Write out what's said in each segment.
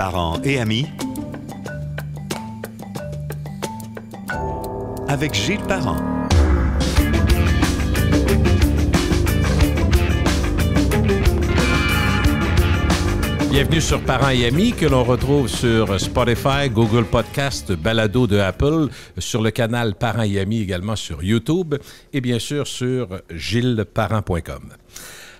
parents et amis avec Gilles Parent. Bienvenue sur Parents et Amis, que l'on retrouve sur Spotify, Google Podcast, Balado de Apple, sur le canal Parents et Amis également sur YouTube et bien sûr sur gillesparent.com.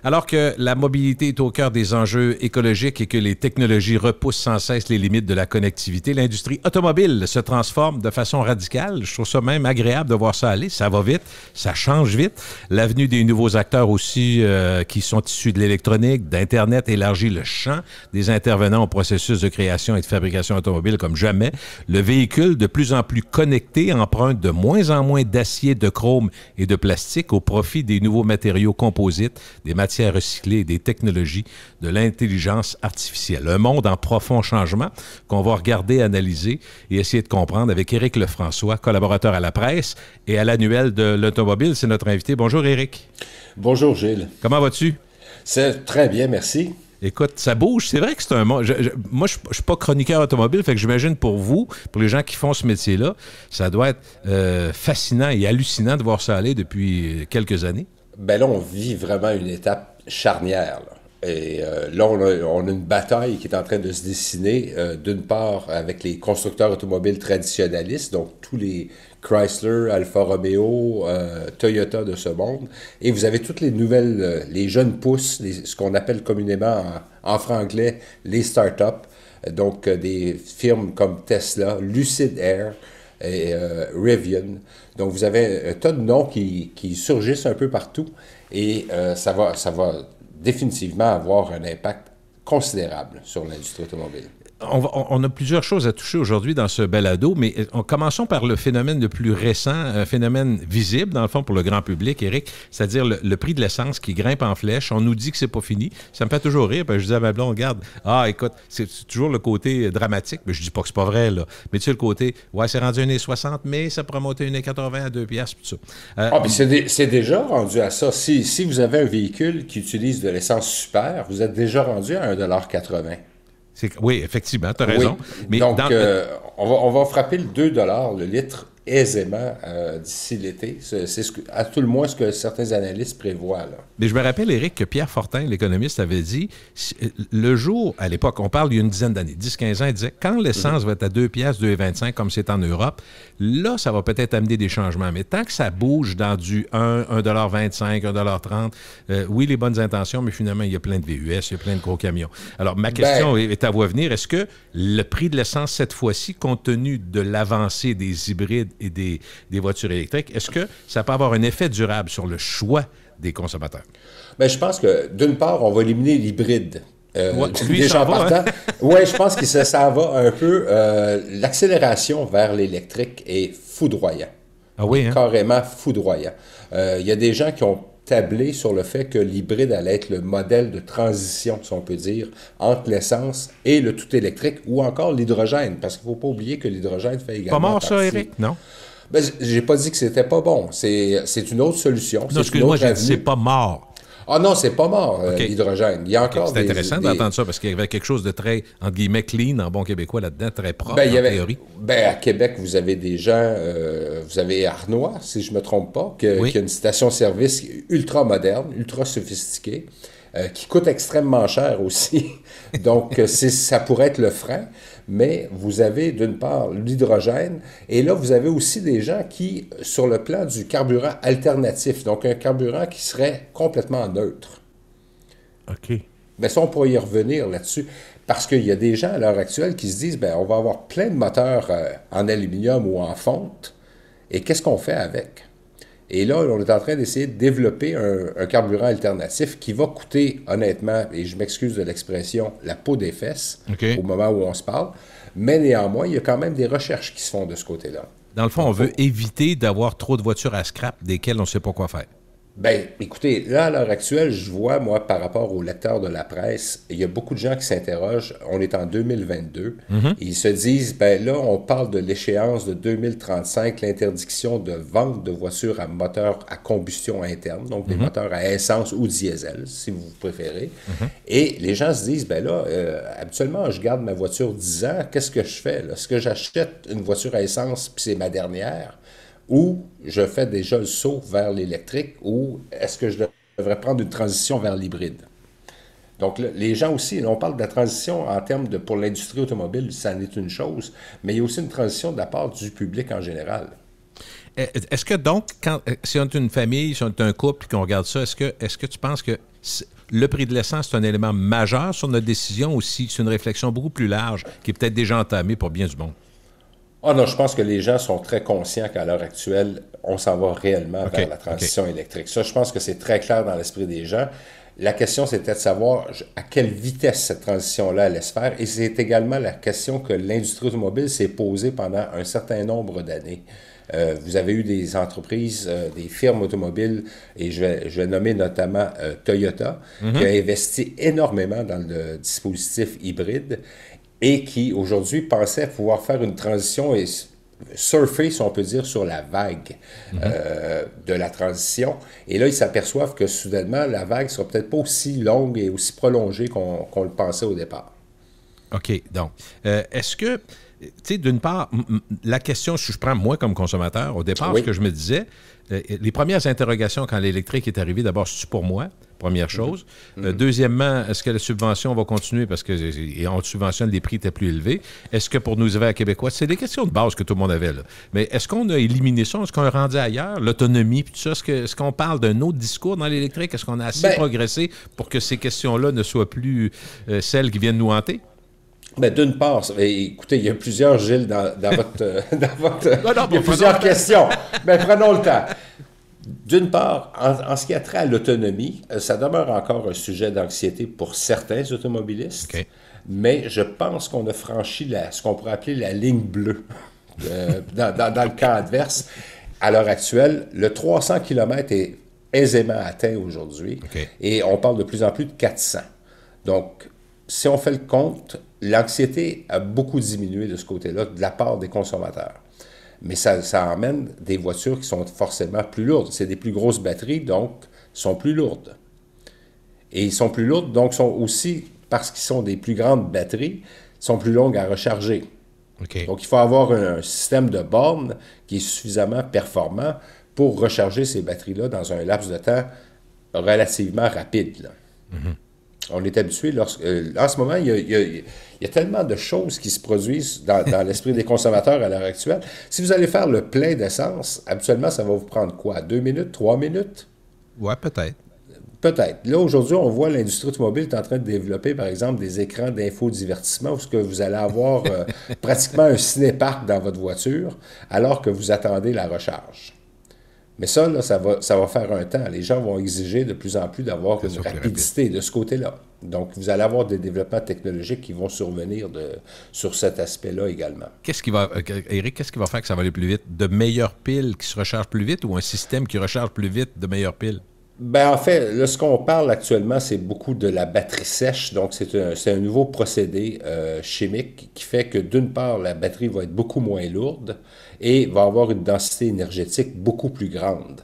Alors que la mobilité est au cœur des enjeux écologiques et que les technologies repoussent sans cesse les limites de la connectivité, l'industrie automobile se transforme de façon radicale. Je trouve ça même agréable de voir ça aller. Ça va vite, ça change vite. L'avenue des nouveaux acteurs aussi qui sont issus de l'électronique, d'Internet élargit le champ des intervenants au processus de création et de fabrication automobile comme jamais. Le véhicule, de plus en plus connecté, emprunte de moins en moins d'acier, de chrome et de plastique au profit des nouveaux matériaux composites, des matières recyclées et des technologies de l'intelligence artificielle. Un monde en profond changement qu'on va regarder, analyser et essayer de comprendre avec Éric Lefrançois, collaborateur à la presse et à l'annuel de l'automobile. C'est notre invité. Bonjour Éric. Bonjour Gilles. Comment vas-tu? C'est très bien, merci. Écoute, ça bouge. C'est vrai que c'est un monde. Moi, je ne suis pas chroniqueur automobile, fait que j'imagine pour vous, pour les gens qui font ce métier-là, ça doit être fascinant et hallucinant de voir ça aller depuis quelques années. Ben là, on vit vraiment une étape charnière. Là. Et là, on a une bataille qui est en train de se dessiner, d'une part avec les constructeurs automobiles traditionnalistes, donc tous les Chrysler, Alfa Romeo, Toyota de ce monde. Et vous avez toutes les nouvelles, les jeunes pousses, ce qu'on appelle communément en franglais les startups. Donc des firmes comme Tesla, Lucid Air et Rivian. Donc vous avez un tas de noms qui surgissent un peu partout et ça va définitivement avoir un impact considérable sur l'industrie automobile. On a plusieurs choses à toucher aujourd'hui dans ce balado, mais commençons par le phénomène le plus récent, un phénomène visible, dans le fond, pour le grand public, Éric, c'est-à-dire le prix de l'essence qui grimpe en flèche. On nous dit que c'est pas fini. Ça me fait toujours rire, parce que je dis à ma blonde, regarde, écoute, c'est toujours le côté dramatique, mais je dis pas que c'est pas vrai, là. Mais tu sais, le côté, ouais, c'est rendu 1,60 $, mais ça pourrait monter 1,80 $ à 2 $, tout ça. Puis c'est déjà rendu à ça. Si vous avez un véhicule qui utilise de l'essence super, vous êtes déjà rendu à 1,80 $. Oui, effectivement, tu as raison. Oui. Mais donc, on va frapper le 2 $ le litre aisément d'ici l'été. C'est à tout le moins ce que certains analystes prévoient. Là. Mais je me rappelle, Éric, que Pierre Fortin, l'économiste, avait dit, le jour, à l'époque, on parle d'il y a une dizaine d'années, 10-15 ans, il disait, quand l'essence va être à 2 $, 2,25 $, comme c'est en Europe, là, ça va peut-être amener des changements. Mais tant que ça bouge dans du 1,25 $, 1,30 $, oui, les bonnes intentions, mais finalement, il y a plein de VUS, il y a plein de gros camions. Alors, ma question est à voie venir. Est-ce que le prix de l'essence, cette fois-ci, compte tenu de l'avancée des hybrides et des voitures électriques, est-ce que ça peut avoir un effet durable sur le choix des consommateurs? Bien, je pense que, d'une part, on va éliminer l'hybride. Lui, déjà en partant. Oui, je pense que ça va un peu. L'accélération vers l'électrique est foudroyant. Ah oui, hein? Carrément foudroyant. Il y a des gens qui ont tablé sur le fait que l'hybride allait être le modèle de transition, si on peut dire, entre l'essence et le tout électrique, ou encore l'hydrogène, parce qu'il ne faut pas oublier que l'hydrogène fait également pas mort, partie. ça, Éric? Non? Ben, j'ai pas dit que c'était pas bon. C'est une autre solution. Non, excuse-moi, j'ai dit c'est pas mort. Ah non, c'est pas mort, l'hydrogène. Il y a encore c'est intéressant d'entendre ça, parce qu'il y avait quelque chose de très, entre guillemets, clean, en bon québécois, là-dedans, très propre, en théorie. À Québec, vous avez des gens, vous avez Arnois, si je me trompe pas, qui a une station-service ultra moderne, ultra sophistiquée, qui coûte extrêmement cher aussi. Donc, ça pourrait être le frein. Mais vous avez d'une part l'hydrogène, et là, vous avez aussi des gens qui, sur le plan du carburant alternatif, donc un carburant qui serait complètement neutre. OK. Mais ça, on pourrait y revenir là-dessus, parce qu'il y a des gens à l'heure actuelle qui se disent, on va avoir plein de moteurs en aluminium ou en fonte, et qu'est-ce qu'on fait avec? Et là, on est en train d'essayer de développer un carburant alternatif qui va coûter, honnêtement, et je m'excuse de l'expression, la peau des fesses au moment où on se parle. Mais néanmoins, il y a quand même des recherches qui se font de ce côté-là. Dans le fond, on veut éviter d'avoir trop de voitures à scrap desquelles on ne sait pas quoi faire. Ben, écoutez, là, à l'heure actuelle, je vois, moi, par rapport aux lecteurs de la presse, il y a beaucoup de gens qui s'interrogent. On est en 2022. Et ils se disent, ben là, on parle de l'échéance de 2035, l'interdiction de vente de voitures à moteur à combustion interne, donc des moteurs à essence ou diesel, si vous préférez. Et les gens se disent, ben là, habituellement, je garde ma voiture 10 ans, qu'est-ce que je fais, là? Est-ce que j'achète une voiture à essence, puis c'est ma dernière? Ou je fais déjà le saut vers l'électrique, ou est-ce que je devrais prendre une transition vers l'hybride? Donc, là, les gens aussi, là, on parle de la transition en termes de, pour l'industrie automobile, ça en est une chose, mais il y a aussi une transition de la part du public en général. Est-ce que donc, si on est une famille, si on est un couple et qu'on regarde ça, est-ce que tu penses que le prix de l'essence, c'est un élément majeur sur notre décision ou si c'est une réflexion beaucoup plus large qui est peut-être déjà entamée pour bien du monde? Ah non, je pense que les gens sont très conscients qu'à l'heure actuelle, on s'en va réellement vers la transition électrique. Ça, je pense que c'est très clair dans l'esprit des gens. La question, c'était de savoir à quelle vitesse cette transition-là allait se faire. Et c'est également la question que l'industrie automobile s'est posée pendant un certain nombre d'années. Vous avez eu des entreprises, des firmes automobiles, et je vais nommer notamment Toyota, qui a investi énormément dans le dispositif hybride et qui, aujourd'hui, pensait pouvoir faire une transition et surfer, si on peut dire, sur la vague de la transition. Et là, ils s'aperçoivent que, soudainement, la vague ne sera peut-être pas aussi longue et aussi prolongée qu'on le pensait au départ. OK. Donc, est-ce que, tu sais, d'une part, la question, si je prends moi comme consommateur, au départ, ce que je me disais, les premières interrogations quand l'électrique est arrivé, d'abord, c'est pour moi, première chose. Deuxièmement, est-ce que la subvention va continuer parce qu'on subventionne, les prix étaient plus élevés? Est-ce que pour nous hivers québécois, c'est des questions de base que tout le monde avait là. Mais est-ce qu'on a éliminé ça? Est-ce qu'on a rendu ailleurs? L'autonomie, puis tout ça, est-ce qu'on parle d'un autre discours dans l'électrique? Est-ce qu'on a assez progressé pour que ces questions-là ne soient plus celles qui viennent nous hanter? Ben, d'une part, écoutez, il y a plusieurs, Gilles, dans votre... il y a plusieurs questions. Mais prenons le temps. D'une part, en ce qui a trait à l'autonomie, ça demeure encore un sujet d'anxiété pour certains automobilistes, mais je pense qu'on a franchi ce qu'on pourrait appeler la ligne bleue dans le camp adverse. À l'heure actuelle, le 300 km est aisément atteint aujourd'hui, et on parle de plus en plus de 400. Donc, si on fait le compte, l'anxiété a beaucoup diminué de ce côté-là, de la part des consommateurs. Mais ça emmène des voitures qui sont forcément plus lourdes. C'est des plus grosses batteries, donc sont plus lourdes. Et ils sont plus lourdes, donc sont aussi, parce qu'ils sont des plus grandes batteries, sont plus longues à recharger. Donc il faut avoir un système de bornes qui est suffisamment performant pour recharger ces batteries-là dans un laps de temps relativement rapide, là. On est habitué, en ce moment, il y a tellement de choses qui se produisent dans l'esprit des consommateurs à l'heure actuelle. Si vous allez faire le plein d'essence, habituellement, ça va vous prendre quoi? 2 minutes, 3 minutes? Ouais, peut-être. Peut-être. Là, aujourd'hui, on voit l'industrie automobile est en train de développer, par exemple, des écrans d'infodivertissement où vous allez avoir pratiquement un ciné-parc dans votre voiture alors que vous attendez la recharge. Mais ça, là, ça va faire un temps. Les gens vont exiger de plus en plus d'avoir une rapidité de ce côté-là. Donc, vous allez avoir des développements technologiques qui vont survenir sur cet aspect-là également. Éric, qu'est-ce qui va faire que ça va aller plus vite? De meilleures piles qui se rechargent plus vite ou un système qui recharge plus vite de meilleures piles? Ben, en fait, là, ce qu'on parle actuellement, c'est beaucoup de la batterie sèche. Donc, c'est un nouveau procédé chimique qui fait que, d'une part, la batterie va être beaucoup moins lourde et va avoir une densité énergétique beaucoup plus grande.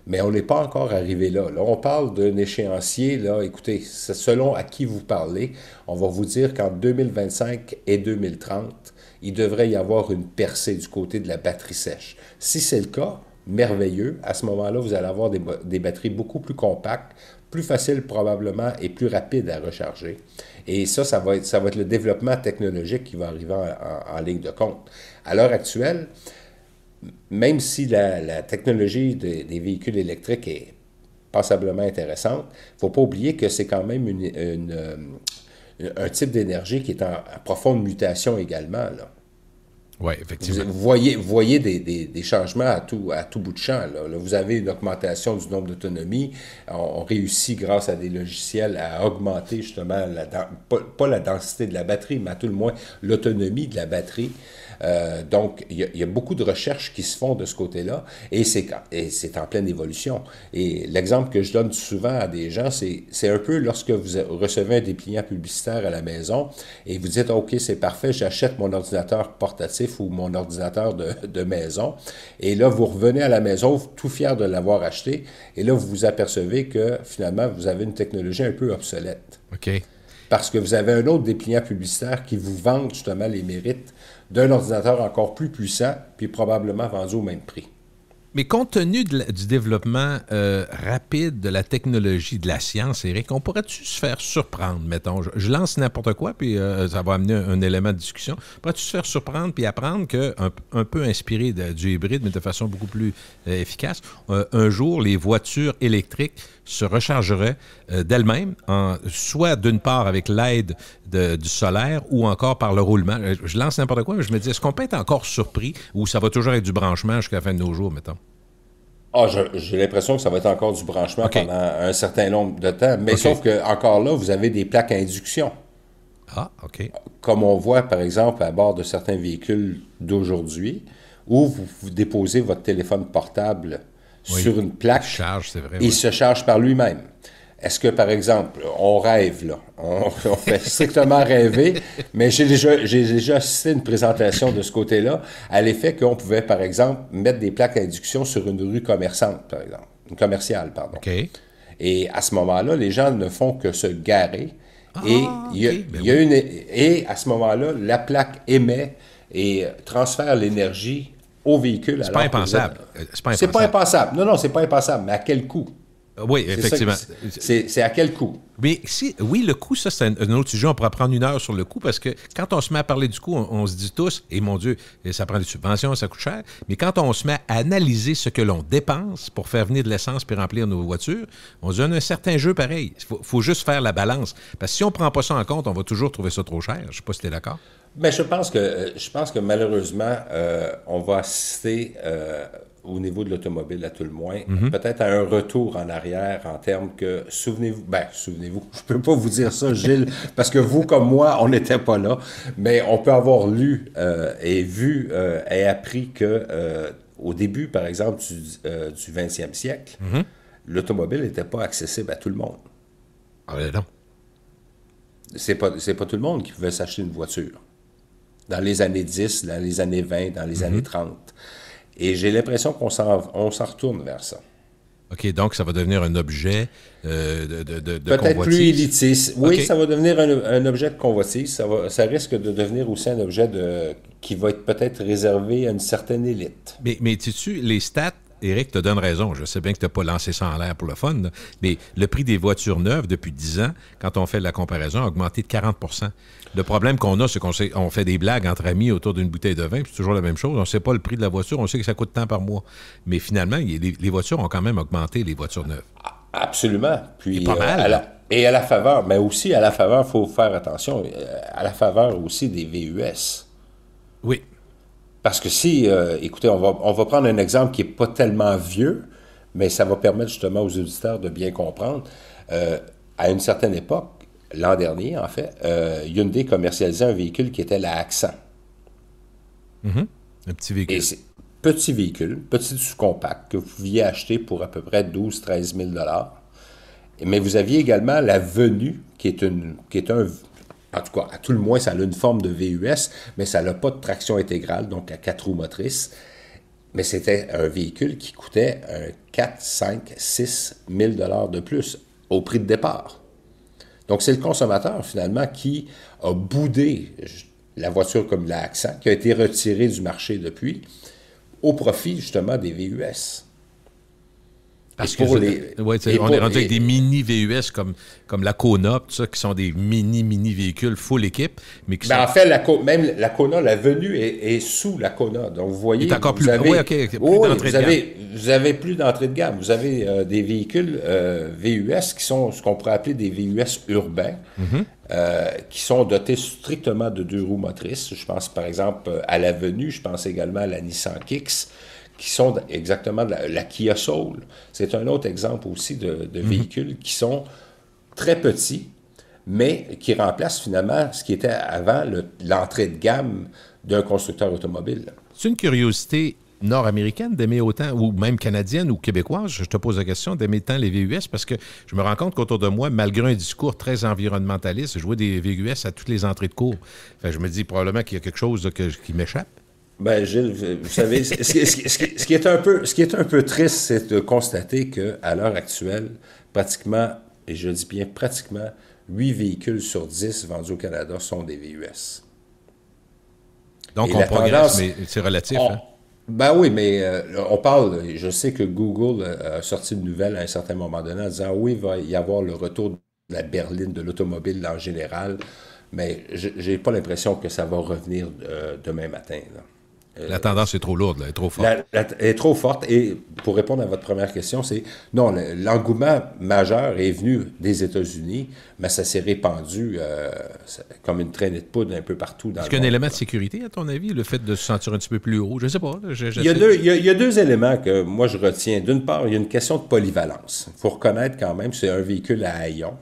Mais on n'est pas encore arrivé là. Là, on parle d'un échéancier. Là, écoutez, c'est selon à qui vous parlez, on va vous dire qu'en 2025 et 2030, il devrait y avoir une percée du côté de la batterie sèche. Si c'est le cas, merveilleux. À ce moment-là, vous allez avoir des batteries beaucoup plus compactes, plus faciles probablement et plus rapides à recharger. Et ça va être le développement technologique qui va arriver en ligne de compte. À l'heure actuelle, même si la technologie des véhicules électriques est passablement intéressante, il ne faut pas oublier que c'est quand même un type d'énergie qui est en profonde mutation également, là. Oui, effectivement. Vous voyez des changements à tout bout de champ. Là, vous avez une augmentation du nombre d'autonomies. On réussit, grâce à des logiciels, à augmenter justement, pas la densité de la batterie, mais à tout le moins l'autonomie de la batterie. Donc, il y a beaucoup de recherches qui se font de ce côté-là et c'est en pleine évolution. Et l'exemple que je donne souvent à des gens, c'est un peu lorsque vous recevez un dépliant publicitaire à la maison et vous dites, OK, c'est parfait, j'achète mon ordinateur portatif ou mon ordinateur de maison. Et là, vous revenez à la maison, tout fier de l'avoir acheté. Et là, vous vous apercevez que finalement, vous avez une technologie un peu obsolète. OK. Parce que vous avez un autre dépliant publicitaire qui vous vend justement les mérites d'un ordinateur encore plus puissant, puis probablement vendu au même prix. Mais compte tenu du développement rapide de la technologie, de la science, Éric, on pourrait-tu se faire surprendre, mettons? Je lance n'importe quoi, puis ça va amener un élément de discussion. Pourrais-tu se faire surprendre puis apprendre un peu inspiré du hybride, mais de façon beaucoup plus efficace, un jour, les voitures électriques se rechargeraient d'elles-mêmes, soit d'une part avec l'aide du solaire ou encore par le roulement. Je lance n'importe quoi, mais je me dis, est-ce qu'on peut être encore surpris ou ça va toujours être du branchement jusqu'à la fin de nos jours, mettons? Ah, j'ai l'impression que ça va être encore du branchement pendant un certain nombre de temps, mais sauf que encore là, vous avez des plaques à induction. Ah, OK. Comme on voit, par exemple, à bord de certains véhicules d'aujourd'hui, où vous déposez votre téléphone portable sur une plaque, il se charge par lui-même. Est-ce que, par exemple, on rêve, là, on fait strictement rêver, mais j'ai déjà assisté à une présentation de ce côté-là, à l'effet qu'on pouvait, par exemple, mettre des plaques à induction sur une rue commerçante, par exemple, une commerciale, pardon. OK. Et à ce moment-là, les gens ne font que se garer, et à ce moment-là, la plaque émet et transfère l'énergie au véhicule. C'est pas impensable. C'est pas impensable. Non, c'est pas impensable, mais à quel coût? Oui, effectivement. C'est à quel coût? Mais oui, le coût, ça, c'est un autre sujet. On pourrait prendre une heure sur le coût parce que quand on se met à parler du coût, on se dit tous, et mon Dieu, ça prend des subventions, ça coûte cher. Mais quand on se met à analyser ce que l'on dépense pour faire venir de l'essence puis remplir nos voitures, on se donne un certain jeu pareil. Il faut juste faire la balance. Parce que si on ne prend pas ça en compte, on va toujours trouver ça trop cher. Je ne sais pas si tu es d'accord. Mais je pense que malheureusement, on va assister au niveau de l'automobile, à tout le moins, peut-être à un retour en arrière en termes que, souvenez-vous, je ne peux pas vous dire ça, Gilles, parce que vous, comme moi, on n'était pas là, mais on peut avoir lu et vu et appris que au début, par exemple, du 20e siècle, l'automobile n'était pas accessible à tout le monde. Ah ben non. C'est pas tout le monde qui pouvait s'acheter une voiture. Dans les années 10, dans les années 20, dans les années 30. Et j'ai l'impression qu'on s'en retourne vers ça. OK, donc ça va devenir un objet de peut-être convoitise. Plus élitiste. Oui, okay. Ça va devenir un objet de convoitise. Ça risque de devenir aussi un objet qui va être peut-être réservé à une certaine élite. Mais sais-tu, les stats, Éric te donne raison. Je sais bien que tu n'as pas lancé ça en l'air pour le fun, là, mais le prix des voitures neuves depuis 10 ans, quand on fait la comparaison, a augmenté de 40 %. Le problème qu'on a, c'est qu'on fait des blagues entre amis autour d'une bouteille de vin, puis c'est toujours la même chose. On ne sait pas le prix de la voiture, on sait que ça coûte tant par mois. Mais finalement, les voitures ont quand même augmenté, les voitures neuves. Absolument. Puis, pas mal. Et à la faveur, mais aussi à la faveur, il faut faire attention, à la faveur aussi des VUS. Oui. Parce que écoutez, on va prendre un exemple qui n'est pas tellement vieux, mais ça va permettre justement aux auditeurs de bien comprendre. À une certaine époque, l'an dernier, en fait, Hyundai commercialisait un véhicule qui était la Accent. Un petit véhicule. Et c'est petit véhicule, petit sous-compact, que vous pouviez acheter pour à peu près 12-13 000 $. Mais vous aviez également la Venue, qui est un... En tout cas, à tout le moins, ça a une forme de VUS, mais ça n'a pas de traction intégrale, donc à 4 roues motrices. Mais c'était un véhicule qui coûtait 4, 5, 6 000 $ de plus au prix de départ. Donc, c'est le consommateur, finalement, qui a boudé la voiture comme la Accent, qui a été retirée du marché depuis, au profit, justement, des VUS. Parce que on est rendu avec des mini-VUS comme la Kona, tout ça, qui sont des mini-véhicules full équipe. Mais qui sont... En fait, même la Kona, la Venue est sous la Kona. Donc, vous voyez... C'est encore plus... Vous avez plus d'entrée de gamme. Vous avez des véhicules VUS qui sont ce qu'on pourrait appeler des VUS urbains, qui sont dotés strictement de 2 roues motrices. Je pense, par exemple, à la Venue. Je pense également à la Nissan Kicks, qui sont exactement de la Kia Soul. C'est un autre exemple aussi de véhicules qui sont très petits, mais qui remplacent finalement ce qui était avant l'entrée de gamme d'un constructeur automobile. C'est une curiosité nord-américaine d'aimer autant, ou même canadienne ou québécoise, je te pose la question, d'aimer tant les VUS, parce que je me rends compte qu'autour de moi, malgré un discours très environnementaliste, je vois des VUS à toutes les entrées de cours. Fait, je me dis probablement qu'il y a quelque chose qui m'échappe. Ben, Gilles, vous savez, ce qui est un peu triste, c'est de constater qu'à l'heure actuelle, pratiquement, et je dis bien pratiquement, 8 véhicules sur 10 vendus au Canada sont des VUS. Donc, Et on progresse, mais c'est relatif. Hein? Ben oui, mais on parle, je sais que Google a sorti une nouvelle à un certain moment donné en disant oui, il va y avoir le retour de la berline de l'automobile en général, mais j'ai pas l'impression que ça va revenir demain matin, là. La tendance est trop lourde, là, elle est trop forte. Elle est trop forte. Et pour répondre à votre première question, c'est non, l'engouement majeur est venu des États-Unis, mais ça s'est répandu comme une traînée de poudre un peu partout dans le monde. Est-ce qu'il y a un élément de sécurité, à ton avis, le fait de se sentir un petit peu plus haut? Je ne sais pas. Là, il y a deux éléments que moi je retiens. D'une part, il y a une question de polyvalence. Il faut reconnaître quand même que c'est un véhicule à haillons.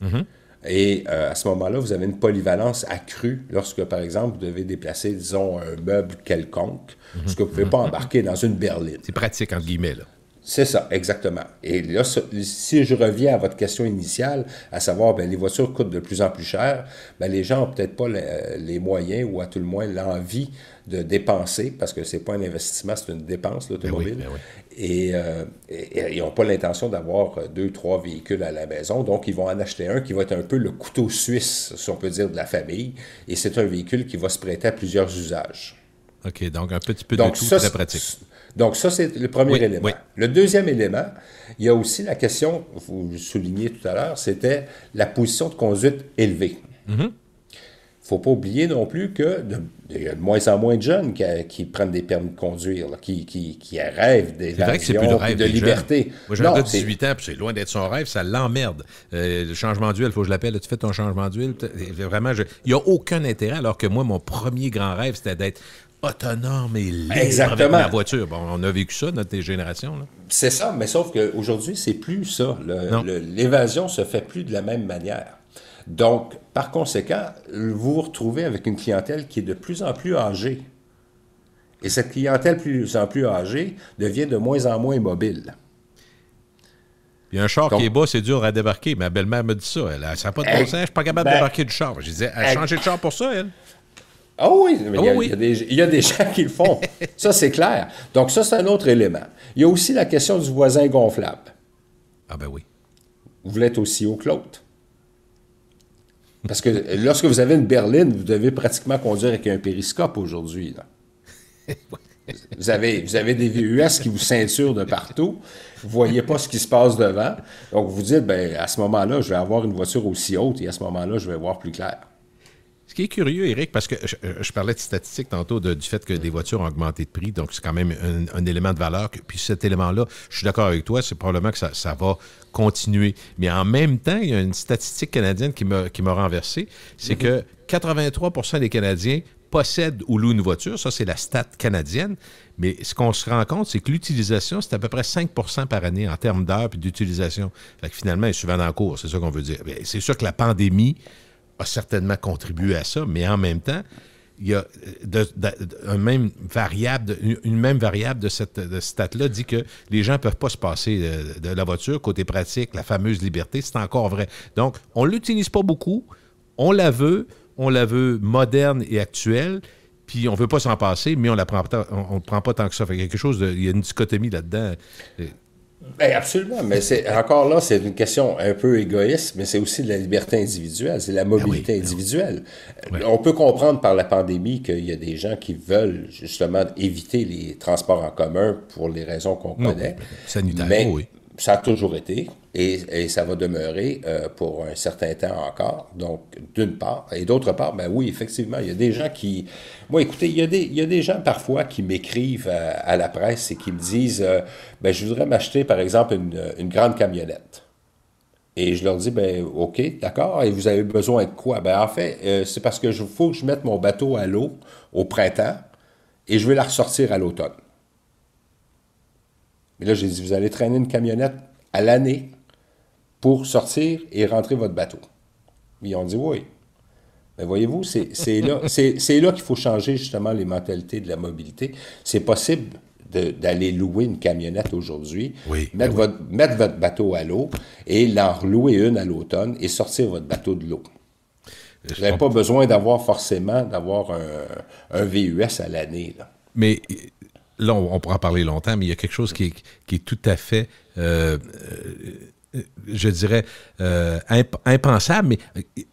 Mm-hmm. Et à ce moment-là, vous avez une polyvalence accrue lorsque, par exemple, vous devez déplacer, disons, un meuble quelconque, ce que vous ne pouvez pas embarquer dans une berline. C'est pratique, entre guillemets, là. C'est ça, exactement. Et là, si je reviens à votre question initiale, à savoir, bien, les voitures coûtent de plus en plus cher, bien, les gens n'ont peut-être pas les moyens ou à tout le moins l'envie de dépenser, parce que c'est pas un investissement, c'est une dépense, l'automobile. Ben oui. Et ils n'ont pas l'intention d'avoir 2 ou 3 véhicules à la maison, donc ils vont en acheter un qui va être un peu le couteau suisse, si on peut dire, de la famille, et c'est un véhicule qui va se prêter à plusieurs usages. OK, donc un petit peu de tout, très pratique. Donc ça, c'est le premier élément. Oui. Le deuxième élément, il y a aussi la question, vous le soulignez tout à l'heure, c'était la position de conduite élevée. Il ne faut pas oublier non plus qu'il y a de moins en moins de jeunes qui prennent des permis de conduire, là, qui rêvent d'évasion, de liberté. Moi, j'ai un gars de 18 ans, puis c'est loin d'être son rêve, ça l'emmerde. Le changement d'huile, il faut que je l'appelle. Tu fais ton changement d'huile? Vraiment, il n'y a aucun intérêt, alors que moi, mon premier grand rêve, c'était d'être autonome et libre avec ma voiture. Bon, on a vécu ça, notre génération. Là. C'est ça, mais sauf qu'aujourd'hui, c'est plus ça. L'évasion se fait plus de la même manière. Donc, par conséquent, vous vous retrouvez avec une clientèle qui est de plus en plus âgée. Et cette clientèle de plus en plus âgée devient de moins en moins mobile. Puis un char qui est bas, c'est dur à débarquer. Ma belle-mère me dit ça. Elle n'a pas de bon sens, je ne suis pas capable de débarquer du char. Je disais, elle a changé de char pour ça, elle. Ah oui, mais il y a des gens qui le font. Ça, c'est clair. Donc, ça, c'est un autre élément. Il y a aussi la question du voisin gonflable. Ah ben oui. Vous voulez être aussi haut que l'autre. Parce que lorsque vous avez une berline, vous devez pratiquement conduire avec un périscope aujourd'hui. Vous avez des VUS qui vous ceinturent de partout. Vous ne voyez pas ce qui se passe devant. Donc, vous dites, bien, à ce moment-là, je vais avoir une voiture aussi haute et à ce moment-là, je vais voir plus clair. Ce qui est curieux, Éric, parce que je parlais de statistiques tantôt du fait que des voitures ont augmenté de prix, donc c'est quand même un élément de valeur. Puis cet élément-là, je suis d'accord avec toi, c'est probablement que ça va continuer. Mais en même temps, il y a une statistique canadienne qui m'a renversé, c'est que 83% des Canadiens possèdent ou louent une voiture. Ça, c'est la stat canadienne. Mais ce qu'on se rend compte, c'est que l'utilisation, c'est à peu près 5% par année en termes d'heures et d'utilisation. Fait que finalement, elle est souvent dans le cours, c'est ça qu'on veut dire. Bien, c'est sûr que la pandémie a certainement contribué à ça, mais en même temps, il y a une même variable de cette stat-là dit que les gens ne peuvent pas se passer de la voiture. Côté pratique, la fameuse liberté, c'est encore vrai. Donc, on ne l'utilise pas beaucoup, on la veut moderne et actuelle, puis on ne veut pas s'en passer, mais on ne prend pas tant que ça. Fait il y a une dichotomie là-dedans. Bien, absolument, mais encore là, c'est une question un peu égoïste, mais c'est aussi de la liberté individuelle, c'est la mobilité individuelle. Oui. On peut comprendre par la pandémie qu'il y a des gens qui veulent justement éviter les transports en commun pour les raisons qu'on connaît. Sanitaire, mais oui. Ça a toujours été et ça va demeurer pour un certain temps encore. Donc, d'une part. Et d'autre part, ben oui, effectivement, il y a des gens qui... Moi, écoutez, il y a des gens parfois qui m'écrivent à la presse et qui me disent ben, je voudrais m'acheter, par exemple, une grande camionnette. Et je leur dis, ben OK, d'accord, et vous avez besoin de quoi? Ben en fait, c'est parce que faut que je mette mon bateau à l'eau au printemps et je vais la ressortir à l'automne. Mais là, j'ai dit, vous allez traîner une camionnette à l'année pour sortir et rentrer votre bateau. Ils ont dit oui. Mais voyez-vous, c'est là qu'il faut changer justement les mentalités de la mobilité. C'est possible d'aller louer une camionnette aujourd'hui, Oui, mettre votre bateau à l'eau et l'en louer une à l'automne et sortir votre bateau de l'eau. Vous n'avez pas besoin d'avoir un VUS à l'année, là. Mais là, on pourra en parler longtemps, mais il y a quelque chose qui est tout à fait, je dirais, impensable, mais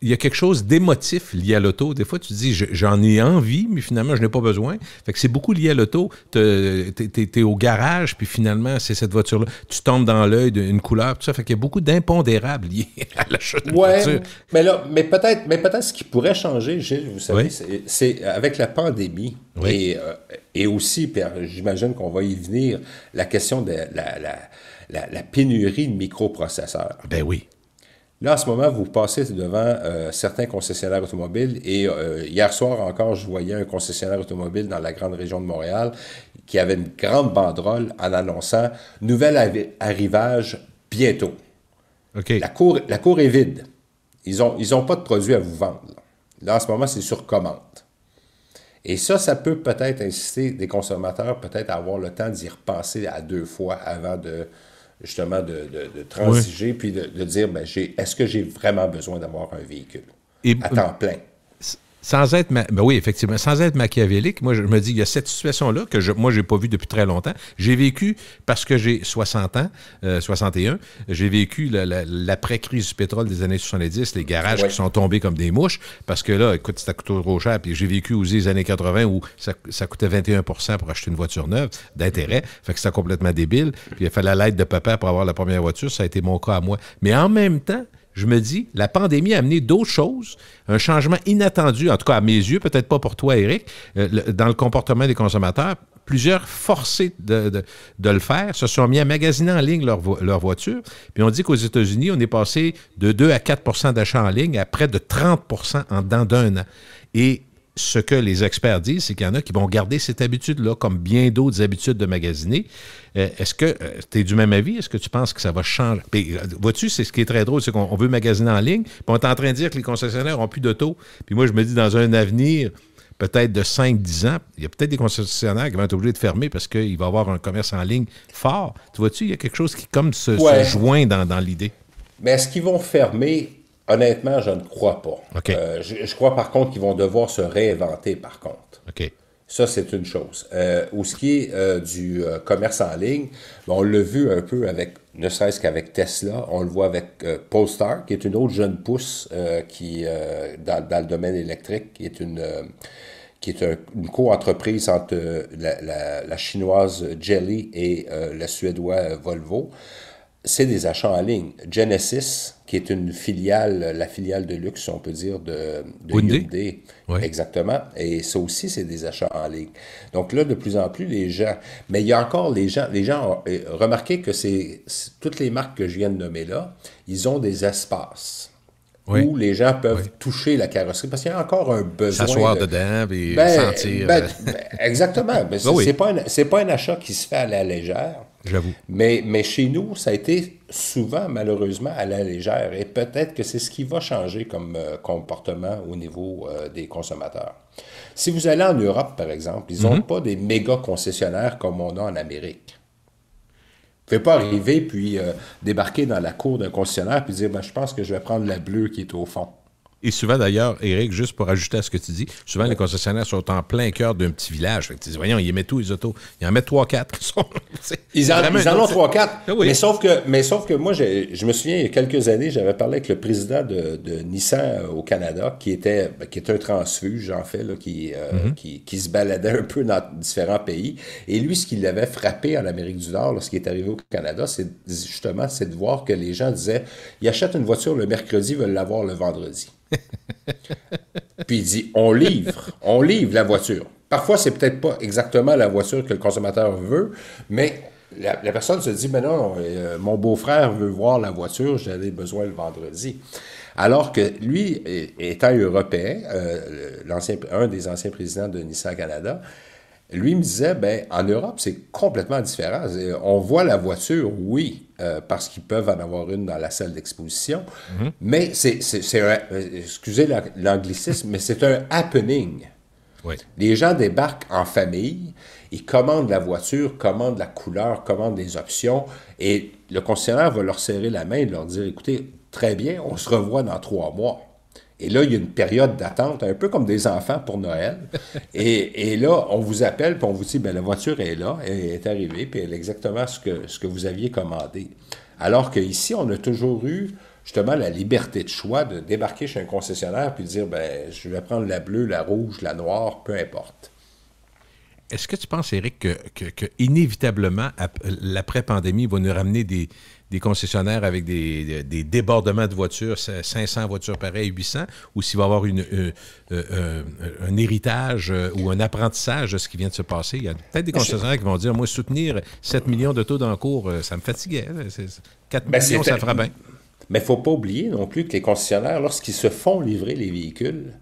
il y a quelque chose d'émotif lié à l'auto. Des fois, tu te dis, j'en ai envie, mais finalement, je n'ai pas besoin. Fait que c'est beaucoup lié à l'auto. T'es au garage, puis finalement, c'est cette voiture-là. Tu tombes dans l'œil d'une couleur, tout ça. Fait qu'il y a beaucoup d'impondérables liés à l'achat de voiture. Mais peut-être ce qui pourrait changer, Gilles, vous savez, c'est avec la pandémie et aussi, puis j'imagine qu'on va y venir, la question de la pénurie de microprocesseurs. Ben oui. Là, en ce moment, vous passez devant certains concessionnaires automobiles et hier soir encore, je voyais un concessionnaire automobile dans la grande région de Montréal qui avait une grande banderole en annonçant « Nouvel arrivage bientôt ». OK. La cour est vide. Ils ont pas de produits à vous vendre. Là, en ce moment, c'est sur commande. Et ça peut peut-être inciter des consommateurs peut-être à avoir le temps d'y repenser à 2 fois avant de transiger, puis de dire, est-ce que j'ai vraiment besoin d'avoir un véhicule à temps plein? Sans être, oui, effectivement, sans être machiavélique, moi, je me dis, il y a cette situation-là que moi, j'ai pas vue depuis très longtemps. J'ai vécu, parce que j'ai 60 ans, 61, j'ai vécu l'après-crise du pétrole des années 70, les garages qui sont tombés comme des mouches, parce que là, écoute, ça coûtait trop cher, puis j'ai vécu aussi les années 80 où ça coûtait 21 pour acheter une voiture neuve d'intérêt, fait que c'était complètement débile, puis il fallait l'aide de papa pour avoir la première voiture, ça a été mon cas à moi. Mais en même temps, je me dis, la pandémie a amené d'autres choses, un changement inattendu, en tout cas à mes yeux, peut-être pas pour toi, Éric, dans le comportement des consommateurs. Plusieurs forcés de le faire se sont mis à magasiner en ligne leur voiture. Puis on dit qu'aux États-Unis, on est passé de 2 à 4 d'achats en ligne à près de 30 en dedans d'un an. Et ce que les experts disent, c'est qu'il y en a qui vont garder cette habitude-là, comme bien d'autres habitudes de magasiner. Est-ce que tu es du même avis? Est-ce que tu penses que ça va changer? Puis, vois-tu, c'est ce qui est très drôle, c'est qu'on veut magasiner en ligne, puis on est en train de dire que les concessionnaires n'ont plus d'auto. Puis moi, je me dis, dans un avenir, peut-être de 5-10 ans, il y a peut-être des concessionnaires qui vont être obligés de fermer parce qu'il va y avoir un commerce en ligne fort. Tu vois-tu, il y a quelque chose qui comme se joint dans l'idée. Mais est-ce qu'ils vont fermer? Honnêtement, je ne crois pas. Okay. Je crois par contre qu'ils vont devoir se réinventer par contre. OK. Ça, c'est une chose. Ou ce qui est du commerce en ligne, on l'a vu un peu avec, ne serait-ce qu'avec Tesla, on le voit avec Polestar, qui est une autre jeune pousse qui, dans le domaine électrique, qui est une co-entreprise entre la chinoise Geely et le suédois Volvo. C'est des achats en ligne. Genesis, qui est la filiale de luxe, on peut dire, de Hyundai. Oui. Exactement. Et ça aussi, c'est des achats en ligne. Donc là, de plus en plus, les gens... Mais il y a encore les gens ont remarqué que c'est toutes les marques que je viens de nommer là, ils ont des espaces. Oui. Où les gens peuvent toucher la carrosserie, parce qu'il y a encore un besoin. S'asseoir dedans et sentir. Exactement. Mais c'est pas un achat qui se fait à la légère. J'avoue. Mais chez nous, ça a été souvent, malheureusement, à la légère. Et peut-être que c'est ce qui va changer comme comportement au niveau des consommateurs. Si vous allez en Europe, par exemple, ils n'ont pas des méga concessionnaires comme on a en Amérique. Vous ne pouvez pas arriver puis débarquer dans la cour d'un concessionnaire puis dire je pense que je vais prendre la bleue qui est au fond. Et souvent, d'ailleurs, Éric, juste pour ajouter à ce que tu dis, souvent, les concessionnaires sont en plein cœur d'un petit village. Fait que tu dis, voyons, ils mettent tous les autos. Ils en mettent 3-4. Ils en ont 3-4. Oui. Mais sauf que moi, je me souviens, il y a quelques années, j'avais parlé avec le président de Nissan au Canada, qui était un transfuge, en fait, là, qui se baladait un peu dans différents pays. Et lui, ce qui l'avait frappé en Amérique du Nord, lorsqu'il est arrivé au Canada, c'est de voir que les gens disaient, ils achètent une voiture le mercredi, ils veulent l'avoir le vendredi. Puis il dit, on livre la voiture. Parfois, c'est peut-être pas exactement la voiture que le consommateur veut, mais la personne se dit, mais non, mon beau-frère veut voir la voiture, j'en ai besoin le vendredi. Alors que lui, étant européen, un des anciens présidents de Nissan Canada, Lui me disait, ben en Europe, c'est complètement différent. On voit la voiture, oui, parce qu'ils peuvent en avoir une dans la salle d'exposition, mais excusez l'anglicisme, mais c'est un happening. Oui. Les gens débarquent en famille, ils commandent la voiture, commandent la couleur, commandent les options, et le concessionnaire va leur serrer la main et leur dire, écoutez, très bien, on se revoit dans 3 mois. Et là, il y a une période d'attente, un peu comme des enfants pour Noël. Et là, on vous appelle, puis on vous dit, bien, la voiture est là, elle est arrivée, puis elle est exactement ce que vous aviez commandé. Alors qu'ici, on a toujours eu, justement, la liberté de choix de débarquer chez un concessionnaire puis de dire, bien, je vais prendre la bleue, la rouge, la noire, peu importe. Est-ce que tu penses, Éric, que inévitablement, l'après-pandémie va nous ramener des concessionnaires avec des débordements de voitures, 500 voitures pareilles, 800, ou s'il va y avoir un héritage ou un apprentissage de ce qui vient de se passer? Il y a peut-être des concessionnaires qui vont dire, moi, soutenir 7 millions d'autos d'encours, ça me fatiguait. 4 millions, ça fera bien. Mais il ne faut pas oublier non plus que les concessionnaires, lorsqu'ils se font livrer les véhicules,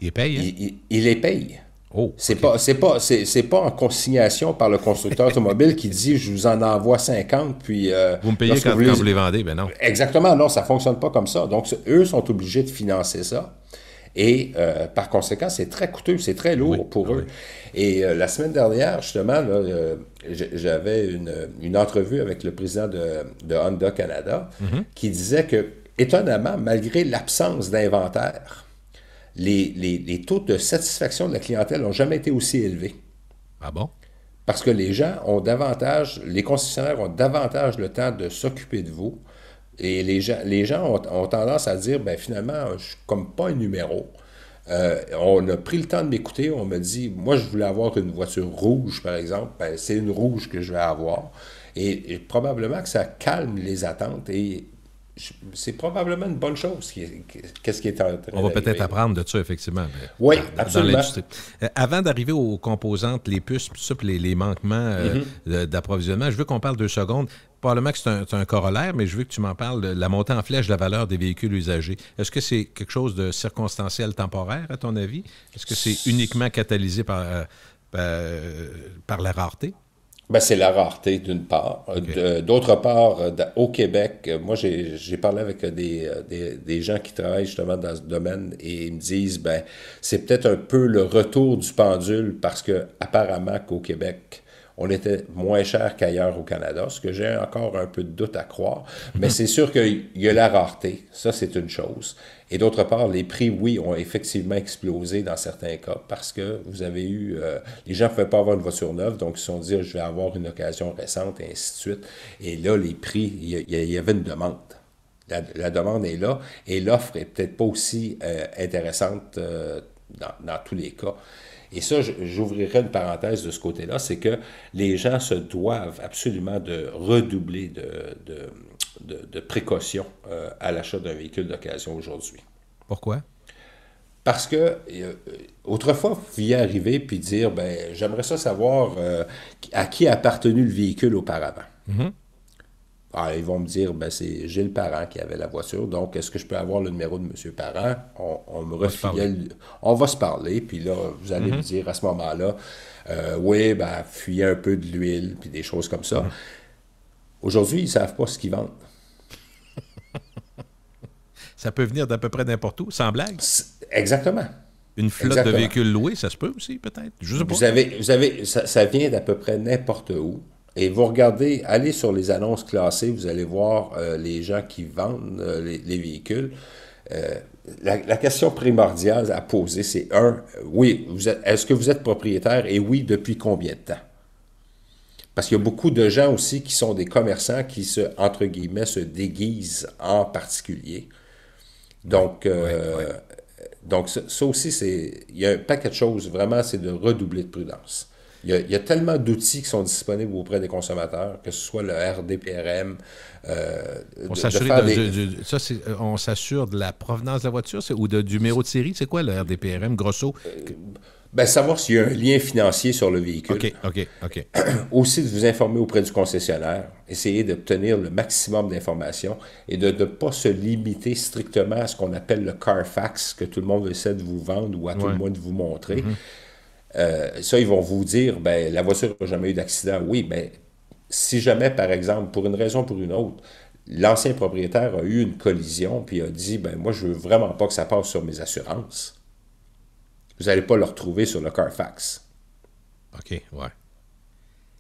ils payent, hein? Ils les payent. Oh, c'est pas en consignation par le constructeur automobile qui dit je vous en envoie 50 puis vous me payez quand vous les vendez, ben non. Exactement, non, ça fonctionne pas comme ça. Donc eux sont obligés de financer ça et par conséquent, c'est très coûteux, c'est très lourd pour eux. Et la semaine dernière, justement, là, j'avais une entrevue avec le président de Honda Canada qui disait que étonnamment, malgré l'absence d'inventaire, les taux de satisfaction de la clientèle n'ont jamais été aussi élevés. Ah bon? Parce que les concessionnaires ont davantage le temps de s'occuper de vous. Et les gens ont tendance à dire, ben finalement, je suis comme pas un numéro. On a pris le temps de m'écouter. On me dit, moi, je voulais avoir une voiture rouge, par exemple. Ben, c'est une rouge que je vais avoir. Et probablement que ça calme les attentes et c'est probablement une bonne chose. Qu'est-ce qui est en train d'arriver? On va peut-être apprendre de ça, effectivement. Oui, absolument. Dans l'industrie. Avant d'arriver aux composantes, les puces, puis ça, puis les manquements d'approvisionnement, je veux qu'on parle 2 secondes. Probablement que c'est un corollaire, mais je veux que tu m'en parles de la montée en flèche de la valeur des véhicules usagés. Est-ce que c'est quelque chose de circonstanciel, temporaire, à ton avis? Est-ce que c'est uniquement catalysé par la rareté? Ben, c'est la rareté, d'une part. Okay. D'autre part, au Québec, moi, j'ai parlé avec des gens qui travaillent justement dans ce domaine et ils me disent, ben, c'est peut-être un peu le retour du pendule parce que apparemment qu'au Québec, on était moins cher qu'ailleurs au Canada, ce que j'ai encore un peu de doute à croire. Mais c'est sûr qu'il y a la rareté, ça c'est une chose. Et d'autre part, les prix, oui, ont effectivement explosé dans certains cas parce que vous avez eu... les gens ne pouvaient pas avoir une voiture neuve, donc ils se sont dit, je vais avoir une occasion récente, et ainsi de suite. Et là, les prix, il y avait une demande. La demande est là, et l'offre est peut-être pas aussi intéressante dans tous les cas. Et ça, j'ouvrirai une parenthèse de ce côté-là, c'est que les gens se doivent absolument de redoubler de précautions à l'achat d'un véhicule d'occasion aujourd'hui. Pourquoi? Parce que autrefois, vous pouviez arriver puis dire, ben, j'aimerais ça savoir à qui a appartenu le véhicule auparavant. Mm-hmm. Alors, ils vont me dire, ben, c'est Gilles Parent qui avait la voiture, donc est-ce que je peux avoir le numéro de M. Parent? On me refilait, on va se parler, puis là, vous allez me dire à ce moment-là, oui, ben, fuyez un peu de l'huile, puis des choses comme ça. Aujourd'hui, ils ne savent pas ce qu'ils vendent. Ça peut venir d'à peu près n'importe où, sans blague? Exactement. Une flotte de véhicules loués, ça se peut aussi, peut-être? Je sais pas. Vous avez, ça vient d'à peu près n'importe où. Et vous regardez, allez sur les annonces classées, vous allez voir les gens qui vendent les véhicules. La question primordiale à poser, c'est oui, est-ce que vous êtes propriétaire et oui, depuis combien de temps? Parce qu'il y a beaucoup de gens aussi qui sont des commerçants qui entre guillemets, se déguisent en particulier. Donc, donc ça aussi, il y a un paquet de choses, vraiment, c'est de redoubler de prudence. Il y a tellement d'outils qui sont disponibles auprès des consommateurs, que ce soit le RDPRM. On s'assure de la provenance de la voiture ou du numéro de série. C'est quoi le RDPRM, grosso? Savoir s'il y a un lien financier sur le véhicule. OK. Aussi de vous informer auprès du concessionnaire, essayer d'obtenir le maximum d'informations et de ne pas se limiter strictement à ce qu'on appelle le Carfax, que tout le monde essaie de vous vendre ou à tout le moins de vous montrer. Ça, ils vont vous dire, ben la voiture n'a jamais eu d'accident. Oui, mais si jamais, par exemple, pour une raison ou pour une autre, l'ancien propriétaire a eu une collision puis a dit, ben moi, je veux vraiment pas que ça passe sur mes assurances, vous n'allez pas le retrouver sur le Carfax. OK, ouais.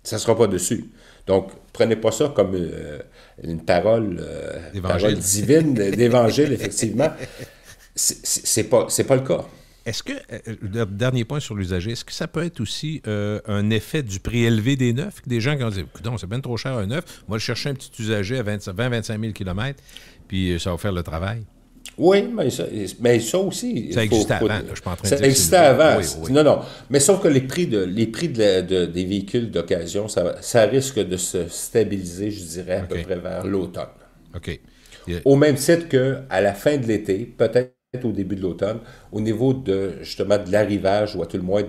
Ça ne sera pas dessus. Donc, prenez pas ça comme une parole divine, d'évangile, effectivement. C'est pas le cas. Est-ce que, le dernier point sur l'usager, est-ce que ça peut être aussi un effet du prix élevé des neufs? Des gens qui ont dit, non, c'est bien trop cher un neuf, on va le chercher un petit usager à 20-25 000 km, puis ça va faire le travail. Oui, mais ça aussi... Ça existait avant, là, je suis pas en train de dire... Ça existait avant. Oui. Non. Mais sauf que les prix des véhicules d'occasion, ça risque de se stabiliser, je dirais, à peu près vers l'automne. OK. Au même titre qu'à la fin de l'été, peut-être au début de l'automne, au niveau justement de l'arrivage, ou à tout le moins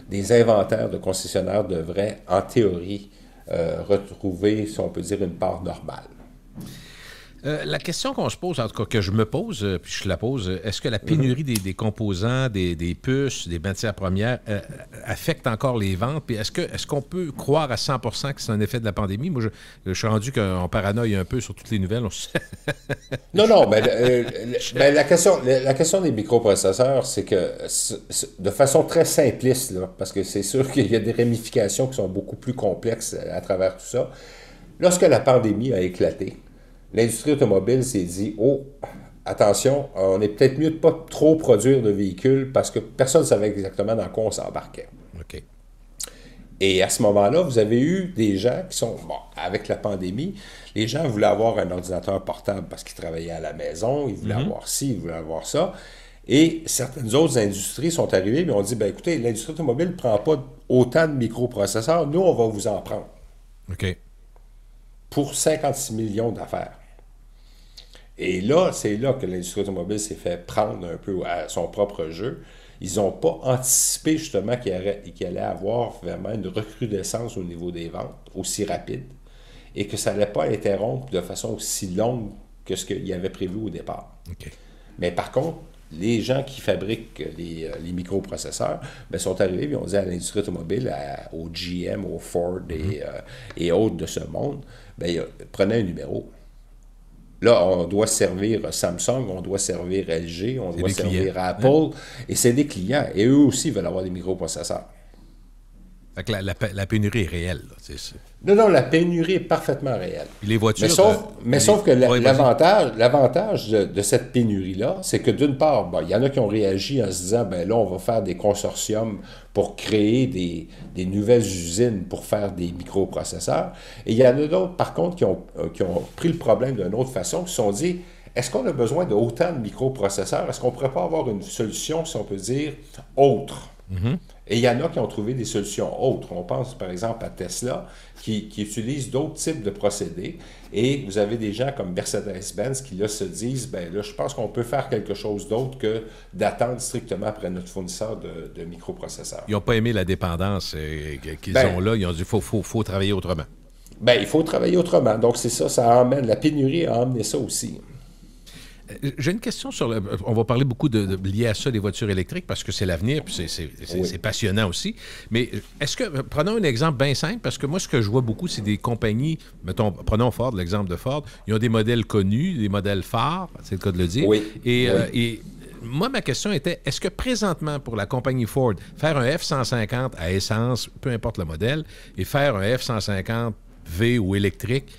des inventaires de concessionnaires devraient, en théorie, retrouver, si on peut dire, une part normale. La question qu'on se pose, en tout cas que je me pose, puis je la pose, est-ce que la pénurie des composants, des puces, des matières premières affecte encore les ventes? Puis est-ce qu'on peut croire à 100% que c'est un effet de la pandémie? Moi, je suis rendu qu'on paranoïe un peu sur toutes les nouvelles. Non, mais la question des microprocesseurs, c'est que de façon très simpliste, là, parce que c'est sûr qu'il y a des ramifications qui sont beaucoup plus complexes à travers tout ça. Lorsque la pandémie a éclaté, l'industrie automobile s'est dit « Oh, attention, on est peut-être mieux de ne pas trop produire de véhicules parce que personne ne savait exactement dans quoi on s'embarquait. » OK. Et à ce moment-là, vous avez eu des gens qui sont... Bon, avec la pandémie, les gens voulaient avoir un ordinateur portable parce qu'ils travaillaient à la maison, ils voulaient avoir ci, ils voulaient avoir ça. Et certaines autres industries sont arrivées et ont dit « Ben écoutez, l'industrie automobile ne prend pas autant de microprocesseurs, nous, on va vous en prendre. » OK. Pour 56 millions d'affaires. Et là, c'est là que l'industrie automobile s'est fait prendre un peu à son propre jeu. Ils n'ont pas anticipé justement qu'il allait avoir vraiment une recrudescence au niveau des ventes aussi rapide et que ça n'allait pas interrompre de façon aussi longue que ce qu'il y avait prévu au départ. Okay. Mais par contre, les gens qui fabriquent les microprocesseurs sont arrivés et ont dit à l'industrie automobile, au GM, au Ford et autres de ce monde, prenez un numéro. Là, on doit servir Samsung, on doit servir LG, on doit servir Apple, et c'est des clients. Et eux aussi veulent avoir des microprocesseurs. Fait que la pénurie est réelle. Là, non, la pénurie est parfaitement réelle. Et les voitures... Sauf que l'avantage de cette pénurie-là, c'est que d'une part, il y en a qui ont réagi en se disant, là, on va faire des consortiums pour créer des nouvelles usines pour faire des microprocesseurs. Et il y en a d'autres, par contre, qui ont pris le problème d'une autre façon, qui se sont dit, est-ce qu'on a besoin d'autant de microprocesseurs? Est-ce qu'on ne pourrait pas avoir une solution, si on peut dire, autre? Et il y en a qui ont trouvé des solutions autres. On pense par exemple à Tesla, qui utilise d'autres types de procédés. Et vous avez des gens comme Mercedes-Benz qui là se disent, là, je pense qu'on peut faire quelque chose d'autre que d'attendre strictement après notre fournisseur de microprocesseurs. Ils n'ont pas aimé la dépendance qu'ils ont là. Ils ont dit, faut travailler autrement. Il faut travailler autrement. Donc c'est ça la pénurie a emmené ça aussi. J'ai une question sur on va parler beaucoup lié à ça des voitures électriques parce que c'est l'avenir, puis c'est passionnant aussi. Mais prenons un exemple bien simple, parce que moi, ce que je vois beaucoup, c'est des compagnies, prenons Ford, l'exemple de Ford, ils ont des modèles connus, des modèles phares, c'est le cas de le dire. Oui. Et moi, ma question était, est-ce que présentement, pour la compagnie Ford, faire un F-150 à essence, peu importe le modèle, et faire un F-150 V ou électrique,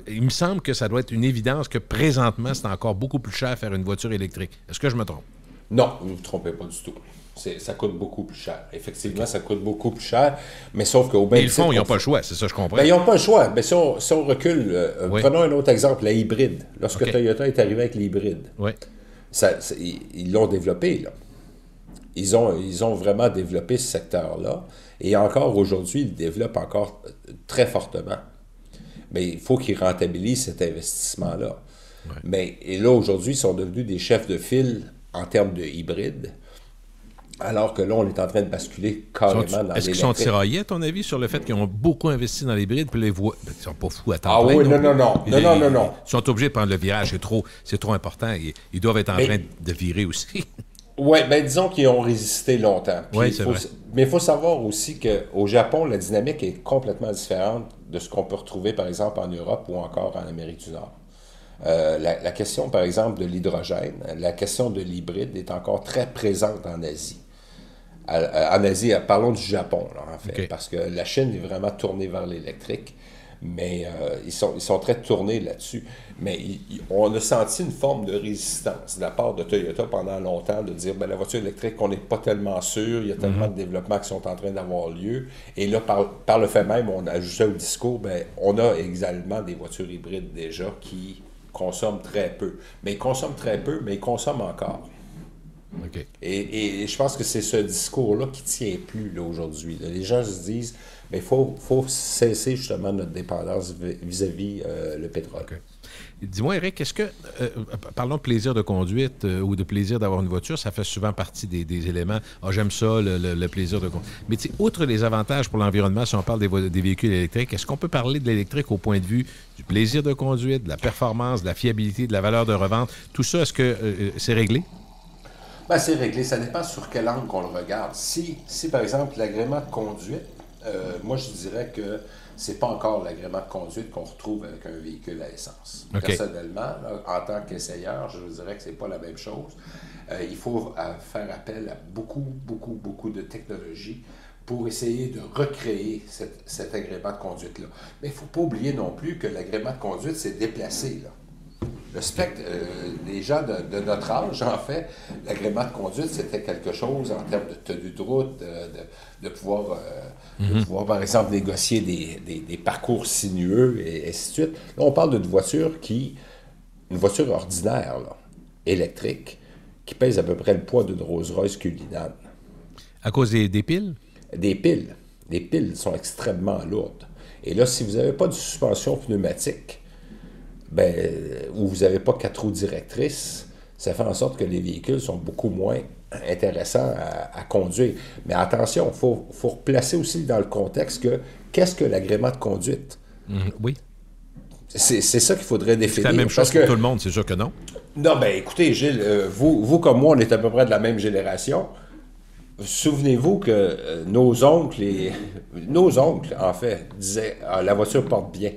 il me semble que ça doit être une évidence que présentement, c'est encore beaucoup plus cher faire une voiture électrique. Est-ce que je me trompe? Non, vous ne vous trompez pas du tout. Ça coûte beaucoup plus cher. Effectivement, ça coûte beaucoup plus cher, mais sauf qu'au même titre... ils n'ont pas le choix, c'est ça, je comprends. Ils n'ont pas le choix. Mais si on recule, prenons un autre exemple, la hybride. Lorsque Toyota est arrivé avec l'hybride, ils l'ont développé, là. Ils ont vraiment développé ce secteur-là. Et encore aujourd'hui, ils le développent encore très fortement. Mais il faut qu'ils rentabilisent cet investissement-là. Ouais. Et là, aujourd'hui, ils sont devenus des chefs de file en termes de hybride, alors que là, on est en train de basculer carrément dans l'électrique. Est-ce qu'ils sont tiraillés, à ton avis, sur le fait qu'ils ont beaucoup investi dans l'hybride, puis les voient... Ils sont pas fous à temps plein. Ah oui, non. Ils sont obligés de prendre le virage, c'est trop important. Ils doivent être en train de virer aussi. Oui, ben disons qu'ils ont résisté longtemps. Oui, c'est vrai. Mais il faut savoir aussi qu'au Japon, la dynamique est complètement différente de ce qu'on peut retrouver, par exemple, en Europe ou encore en Amérique du Nord. La question, par exemple, de l'hydrogène, la question de l'hybride est encore très présente en Asie. En Asie, parlons du Japon, là, en fait, Okay. parce que la Chine est vraiment tournée vers l'électrique, mais ils sont très tournés là-dessus. Mais on a senti une forme de résistance de la part de Toyota pendant longtemps, de dire, ben, la voiture électrique, on n'est pas tellement sûr, il y a tellement de développements qui sont en train d'avoir lieu. Et là, par le fait même, on ajoutait au discours, ben, on a également des voitures hybrides déjà qui consomment très peu. Mais ils consomment très peu, mais ils consomment encore. OK. Et je pense que c'est ce discours-là qui ne tient plus là, aujourd'hui. Là. Les gens se disent, il faut cesser justement notre dépendance vis-à-vis le pétrole. OK. Dis-moi, Éric, est-ce que, parlons de plaisir de conduite ou de plaisir d'avoir une voiture, ça fait souvent partie des éléments. Ah, j'aime ça, le plaisir de conduire. Mais outre les avantages pour l'environnement, si on parle des véhicules électriques, est-ce qu'on peut parler de l'électrique au point de vue du plaisir de conduite, de la performance, de la fiabilité, de la valeur de revente? Tout ça, est-ce que c'est réglé? Ben, c'est réglé. Ça dépend sur quel angle qu'on le regarde. Si par exemple, l'agrément de conduite, moi, je dirais que c'est pas encore l'agrément de conduite qu'on retrouve avec un véhicule à essence. Okay. Personnellement, là, en tant qu'essayeur, je vous dirais que c'est pas la même chose. Il faut faire appel à beaucoup de technologies pour essayer de recréer cet agrément de conduite-là. Mais il ne faut pas oublier non plus que l'agrément de conduite s'est déplacé, là. Le spectre, les gens de notre âge, en fait, l'agrément de conduite, c'était quelque chose en termes de tenue de route, de pouvoir, par exemple, négocier des parcours sinueux et ainsi de suite. Là, on parle d'une voiture une voiture ordinaire, là, électrique, qui pèse à peu près le poids d'une Rolls-Royce Cullinan. À cause des piles? Des piles. Les piles sont extrêmement lourdes. Et là, si vous n'avez pas de suspension pneumatique, ou vous n'avez pas 4 roues directrices, ça fait en sorte que les véhicules sont beaucoup moins intéressants à conduire. Mais attention, il faut replacer aussi dans le contexte que qu'est-ce que l'agrément de conduite? Oui. C'est ça qu'il faudrait définir. C'est la même chose pour tout le monde, c'est sûr que non. Non, ben écoutez, Gilles, vous comme moi, on est à peu près de la même génération. Souvenez-vous que nos oncles, en fait, disaient « la voiture porte bien ».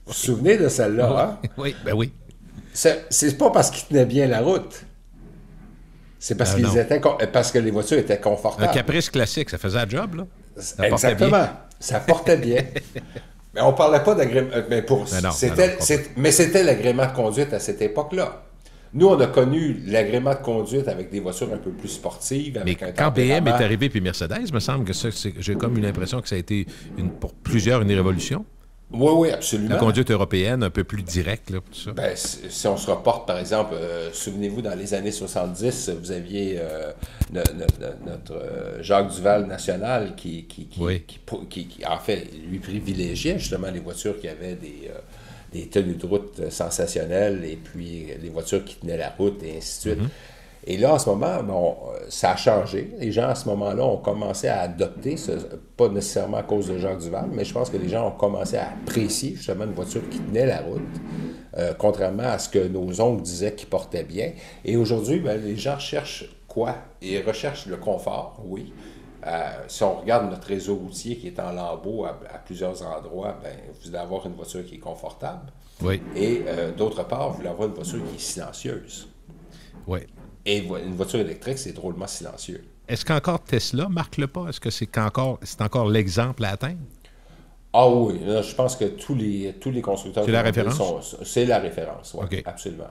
Vous vous souvenez de celle-là, hein? Oui, ben oui. C'est pas parce qu'ils tenaient bien la route. C'est parce parce que les voitures étaient confortables. Un Caprice classique, ça faisait un job, là? Ça Exactement. portait bien. Ça portait bien. Mais on parlait pas d'agrément. Mais c'était l'agrément de conduite à cette époque-là. Nous, on a connu l'agrément de conduite avec des voitures un peu plus sportives. Mais quand BM est arrivé, puis Mercedes, il me semble que j'ai comme une impression que ça a été, pour plusieurs, une révolution. Oui, absolument. La conduite européenne, un peu plus directe, là, tout ça. Ben, si on se reporte, par exemple, souvenez-vous, dans les années 70, vous aviez notre Jacques Duval national qui, en fait, lui privilégiait justement les voitures qui avaient des tenues de route sensationnelles et puis les voitures qui tenaient la route et ainsi de suite. Et là, en ce moment, ça a changé. Les gens, à ce moment-là, ont commencé à adopter, pas nécessairement à cause de Jacques Duval, mais je pense que les gens ont commencé à apprécier justement une voiture qui tenait la route, contrairement à ce que nos oncles disaient qui portait bien. Et aujourd'hui, les gens cherchent quoi? Ils recherchent le confort, oui. Si on regarde notre réseau routier qui est en lambeaux à plusieurs endroits, vous allez avoir une voiture qui est confortable. Oui. Et d'autre part, vous allez avoir une voiture qui est silencieuse. Oui. Et une voiture électrique, c'est drôlement silencieux. Est-ce qu'encore Tesla marque le pas? Est-ce que c'est encore l'exemple à atteindre? Ah oui, là, je pense que tous les constructeurs... C'est la référence? C'est la référence, oui. Okay. Absolument.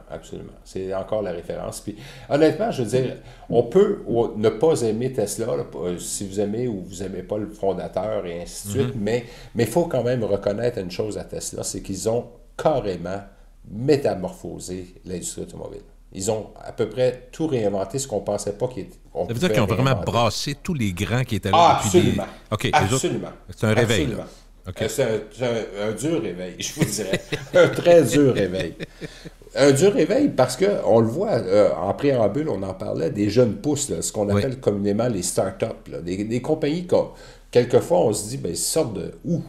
C'est encore la référence. Puis, honnêtement, je veux dire, on peut ne pas aimer Tesla, là, si vous aimez ou vous n'aimez pas le fondateur et ainsi de suite, mais il faut quand même reconnaître une chose à Tesla, c'est qu'ils ont carrément métamorphosé l'industrie automobile. Ils ont à peu près tout réinventé, ce qu'on ne pensait pas qu'il était. Ça veut dire qu'ils ont vraiment brassé tous les grands qui étaient là depuis absolument. Absolument. C'est un réveil. Là. Okay. C'est un dur réveil, je vous dirais. Un très dur réveil. Un dur réveil parce qu'on le voit, en préambule, on en parlait, des jeunes pousses, là, ce qu'on appelle communément les start-up. Là, des compagnies, quelquefois, on se dit, ils sortent de où?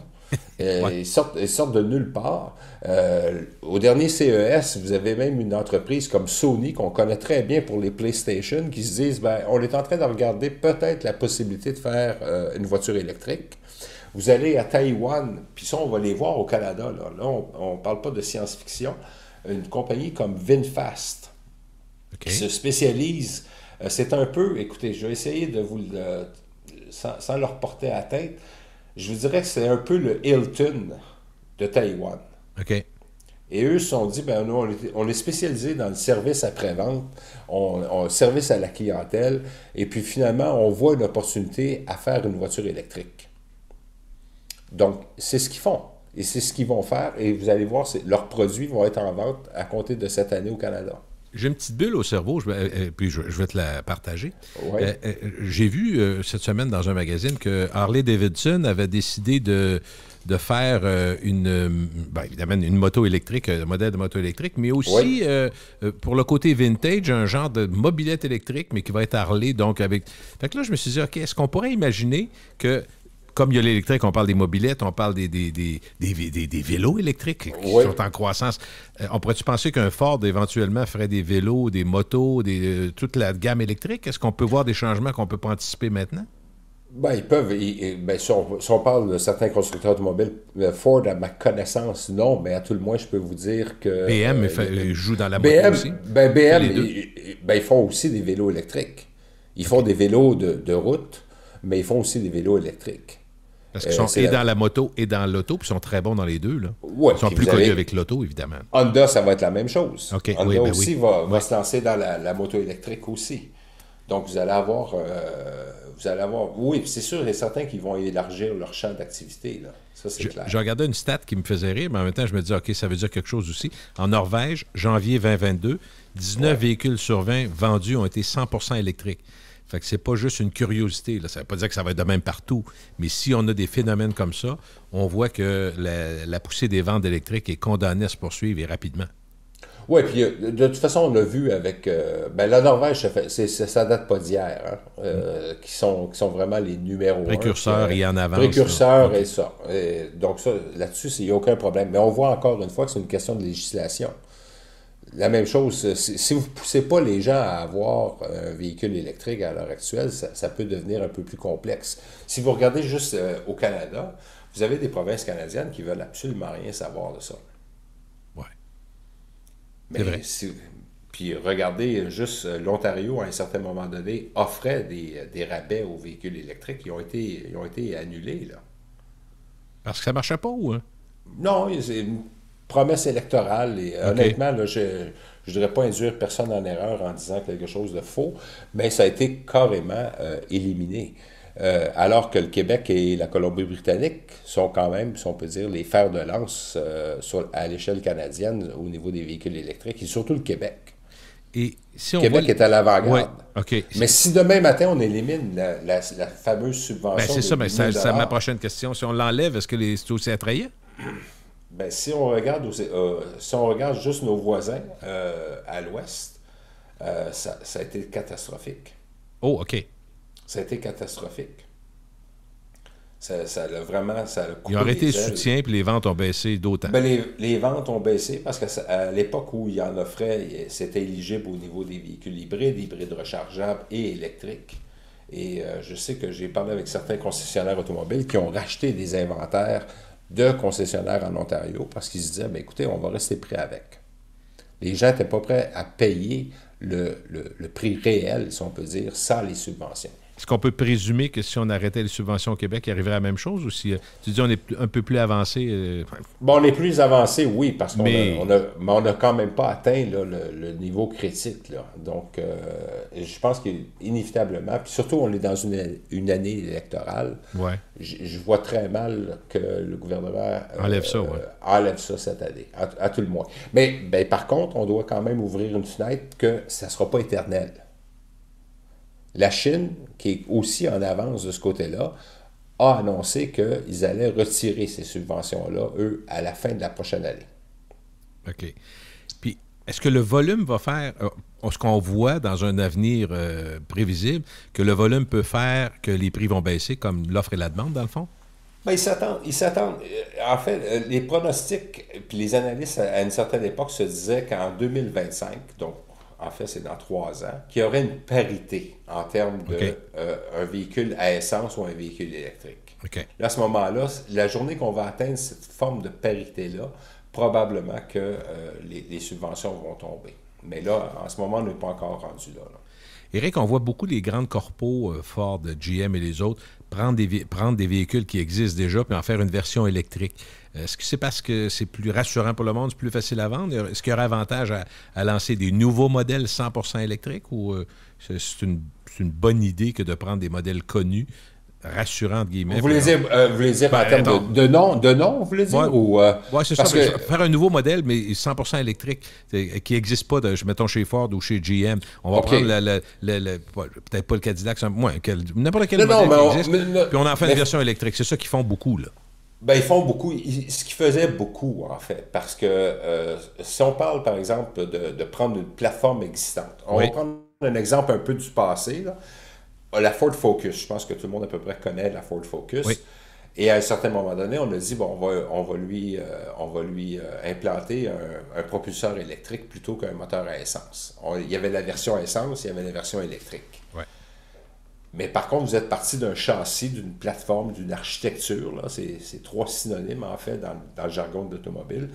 Ouais. Ils sortent de nulle part. Au dernier CES, vous avez même une entreprise comme Sony, qu'on connaît très bien pour les PlayStation, qui se disent, ben, on est en train de regarder peut-être la possibilité de faire une voiture électrique. Vous allez à Taïwan, puis ça, on va les voir au Canada. Là on ne parle pas de science-fiction. Une compagnie comme VinFast, qui se spécialise, c'est un peu, écoutez, je vais essayer de vous le... sans leur porter à la tête, je vous dirais que c'est un peu le Hilton de Taïwan. OK. Et eux se sont dit, ben nous, on est spécialisé dans le service après-vente, on service à la clientèle, et puis finalement, on voit une opportunité à faire une voiture électrique. Donc, c'est ce qu'ils font. Et c'est ce qu'ils vont faire. Et vous allez voir, leurs produits vont être en vente à compter de cette année au Canada. J'ai une petite bulle au cerveau, puis je vais te la partager. Ouais. J'ai vu cette semaine dans un magazine que Harley-Davidson avait décidé de faire évidemment une moto électrique, un modèle de moto électrique, mais aussi pour le côté vintage, un genre de mobilette électrique, mais qui va être Harley. Donc avec. Fait que là, je me suis dit, OK, est-ce qu'on pourrait imaginer que comme il y a l'électrique, on parle des mobylettes, on parle des vélos électriques qui sont en croissance. On pourrait-tu penser qu'un Ford, éventuellement, ferait des vélos, des motos, toute la gamme électrique? Est-ce qu'on peut voir des changements qu'on ne peut pas anticiper maintenant? Ben, ils peuvent. Si on parle de certains constructeurs automobiles, Ford, à ma connaissance, non, mais à tout le moins, je peux vous dire que... BM joue dans la moto aussi? BM, ils font aussi des vélos électriques. Ils font des vélos de route, mais ils font aussi des vélos électriques. Parce qu'ils sont dans la moto et dans l'auto, puis ils sont très bons dans les deux. Là. Ouais, ils sont plus connus avec l'auto, évidemment. Honda, ça va être la même chose. Okay, Honda aussi va se lancer dans la moto électrique aussi. Donc, vous allez avoir... oui, c'est sûr et certain qu'ils vont élargir leur champ d'activité. Là. Ça, c'est clair. Je regardais une stat qui me faisait rire, mais en même temps, je me disais, OK, ça veut dire quelque chose aussi. En Norvège, janvier 2022, 19 véhicules sur 20 vendus ont été 100% électriques. Fait que c'est pas juste une curiosité. Là. Ça ne veut pas dire que ça va être de même partout. Mais si on a des phénomènes comme ça, on voit que la poussée des ventes électriques est condamnée à se poursuivre et rapidement. Oui, puis de toute façon, on l'a vu avec... la Norvège, ça date pas d'hier, qui sont vraiment les numéros précurseurs et en avance. Précurseurs et ça. Donc ça, là-dessus, il n'y a aucun problème. Mais on voit encore une fois que c'est une question de législation. La même chose, si vous ne poussez pas les gens à avoir un véhicule électrique à l'heure actuelle, ça peut devenir un peu plus complexe. Si vous regardez juste au Canada, vous avez des provinces canadiennes qui veulent absolument rien savoir de ça. Oui. C'est vrai. Puis regardez, juste l'Ontario, à un certain moment donné, offrait des rabais aux véhicules électriques. Ils ont été annulés, là. Parce que ça ne marchait pas, ou? Non, c'est une promesse électorale. Et honnêtement, là, je ne voudrais pas induire personne en erreur en disant quelque chose de faux, mais ça a été carrément éliminé. Alors que le Québec et la Colombie-Britannique sont quand même, si on peut dire, les fers de lance à l'échelle canadienne au niveau des véhicules électriques, et surtout le Québec. Et si on Québec est à l'avant-garde. Ouais, okay. Mais si demain matin, on élimine la fameuse subvention... c'est ça, mais c'est ma prochaine question. Si on l'enlève, est-ce que c'est aussi attrayant? Ben, si on regarde juste nos voisins à l'ouest, ça a été catastrophique. Oh, OK. Ça a été catastrophique. Ça a coupé. Ils ont arrêté le ailes. soutien, puis les ventes ont baissé d'autant. Ben, les ventes ont baissé parce qu'à l'époque où ils en offraient, c'était éligible au niveau des véhicules hybrides rechargeables et électriques. Et je sais que j'ai parlé avec certains concessionnaires automobiles qui ont racheté des inventaires de concessionnaires en Ontario parce qu'ils se disaient, ben, écoutez, on va rester prêt avec. Les gens n'étaient pas prêts à payer le prix réel, si on peut dire, sans les subventions. Est-ce qu'on peut présumer que si on arrêtait les subventions au Québec, il arriverait la même chose? Ou si tu dis on est un peu plus avancé? Bon, on est plus avancé, oui, parce qu'on n'a quand même pas atteint là, le niveau critique. Là. Donc, je pense qu'inévitablement, puis surtout, on est dans une année électorale. Ouais. Je vois très mal que le gouvernement enlève ça cette année, à tout le moins. Mais par contre, on doit quand même ouvrir une fenêtre que ça ne sera pas éternel. La Chine, qui est aussi en avance de ce côté-là, a annoncé qu'ils allaient retirer ces subventions-là, eux, à la fin de la prochaine année. OK. Puis, est-ce que le volume va faire, ce qu'on voit dans un avenir prévisible, que le volume peut faire que les prix vont baisser, comme l'offre et la demande, dans le fond? Ben, ils s'attendent. En fait, les pronostics puis les analystes à une certaine époque se disaient qu'en 2025, donc en fait c'est dans 3 ans, qu'il y aurait une parité en termes de OK. un véhicule à essence ou un véhicule électrique. OK. Là, à ce moment-là, la journée qu'on va atteindre cette forme de parité-là, probablement que les subventions vont tomber. Mais là, en ce moment, on n'est pas encore rendu là. Éric, on voit beaucoup les grandes corpos, Ford, GM et les autres, prendre des véhicules qui existent déjà puis en faire une version électrique. Est-ce que c'est parce que c'est plus rassurant pour le monde, c'est plus facile à vendre? Est-ce qu'il y aurait avantage à lancer des nouveaux modèles 100% électriques ou c'est une bonne idée que de prendre des modèles connus, rassurants, entre guillemets? Vous voulez dire Ben, en termes attends. de nom, vous voulez dire? Ouais. Ou, Oui, c'est ça. parce que, Faire un nouveau modèle, mais 100% électrique, qui n'existe pas, mettons, chez Ford ou chez GM. On va OK. prendre peut-être pas le Cadillac, n'importe quel Non, modèle non, qui existe, puis on en fait une version électrique. C'est ça qu'ils font beaucoup, là. ben, ils font beaucoup. Ce qu'ils faisaient beaucoup, en fait. Parce que si on parle, par exemple, de prendre une plateforme existante, on Oui. va prendre un exemple un peu du passé, là. La Ford Focus. Je pense que tout le monde à peu près connaît la Ford Focus. Oui. Et à un certain moment donné, on a dit, bon, on va lui implanter un propulseur électrique plutôt qu'un moteur à essence. Il y avait la version essence, il y avait la version électrique. Ouais. Mais par contre, vous êtes parti d'un châssis, d'une plateforme, d'une architecture. Là. C'est 3 synonymes, en fait, dans le jargon de l'automobile.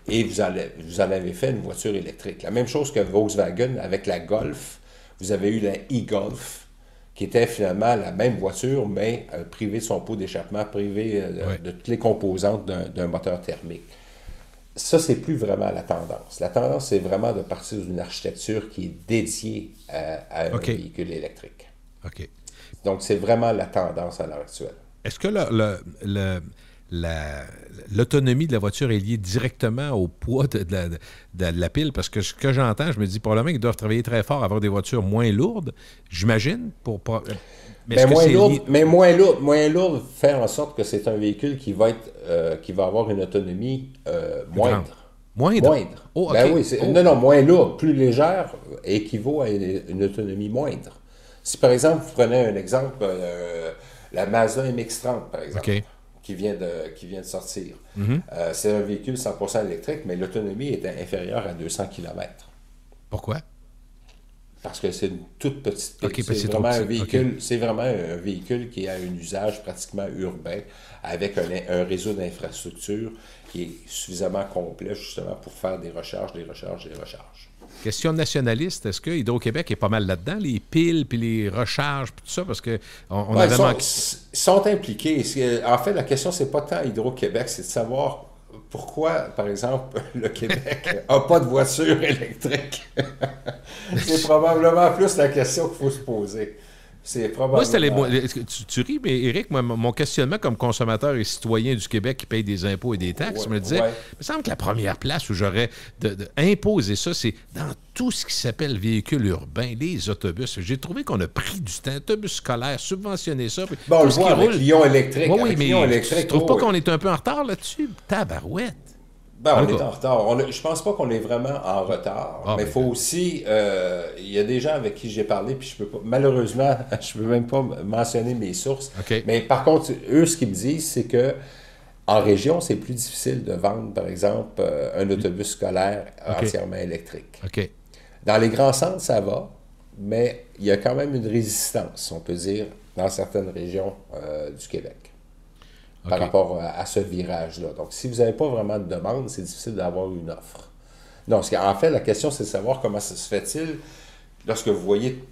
Et vous en avez fait une voiture électrique. La même chose que Volkswagen avec la Golf. Vous avez eu la e-Golf, qui était finalement la même voiture, mais privée de son pot d'échappement, privée de toutes les composantes d'un moteur thermique. Ça, c'est plus vraiment la tendance. La tendance, c'est vraiment de partir d'une architecture qui est dédiée à un OK. véhicule électrique. OK. Donc, c'est vraiment la tendance à l'heure actuelle. Est-ce que l'autonomie de la voiture est liée directement au poids de la pile? Parce que ce que j'entends, je me dis probablement qu'ils doivent travailler très fort à avoir des voitures moins lourdes, j'imagine, mais est-ce que c'est lié... Mais moins lourd, faire en sorte que c'est un véhicule qui va avoir une autonomie moindre. Moindre? Moindre. Oh, OK. Ben oui, Oh. non, moins lourde, plus légère, équivaut à une autonomie moindre. Si par exemple, vous prenez un exemple, la Mazda MX-30, par exemple, OK. qui vient de sortir. C'est un véhicule 100% électrique, mais l'autonomie est inférieure à 200 km. Pourquoi? Parce que c'est une toute petite pile. OK, parce que c'est vraiment trop un petit. véhicule, OK. c'est vraiment un véhicule qui a un usage pratiquement urbain, avec un réseau d'infrastructures qui est suffisamment complet justement pour faire des recharges. Question nationaliste, est-ce que Hydro-Québec est pas mal là-dedans, les piles, puis les recharges, puis tout ça, parce que on Ouais, avait ils manqué... sont impliqués. En fait, la question, c'est pas tant Hydro-Québec, c'est de savoir pourquoi, par exemple, le Québec n'a pas de voiture électrique. C'est probablement plus la question qu'il faut se poser. C'est Moi, c'était probablement... tu ris, mais Éric, moi, mon questionnement comme consommateur et citoyen du Québec qui paye des impôts et des taxes, je me disais, Ouais. il me semble que la première place où j'aurais imposé ça, c'est dans tout ce qui s'appelle véhicule urbain, les autobus. J'ai trouvé qu'on a pris du temps, autobus scolaire, subventionné ça. Puis Bon, on tout le ce qui voit avec roule. Lyon électrique. Oui, Avec mais Lyon tu électrique, trouves pas oui. qu'on est un peu en retard là-dessus? Tabarouette. Ben, En on tout est cas. en retard. Je pense pas qu'on est vraiment en retard. Ah, mais il ben. faut aussi... Il y a des gens avec qui j'ai parlé, puis je peux pas... Malheureusement, je peux même pas mentionner mes sources. OK. Mais par contre, eux, ce qu'ils me disent, c'est que en région, c'est plus difficile de vendre, par exemple, un autobus scolaire OK. entièrement électrique. OK. Dans les grands centres, ça va, mais il y a quand même une résistance, on peut dire, dans certaines régions du Québec. Par OK. rapport à ce virage-là. Donc, si vous n'avez pas vraiment de demande, c'est difficile d'avoir une offre. Non, en fait, la question, c'est de savoir comment ça se fait-il lorsque vous voyez,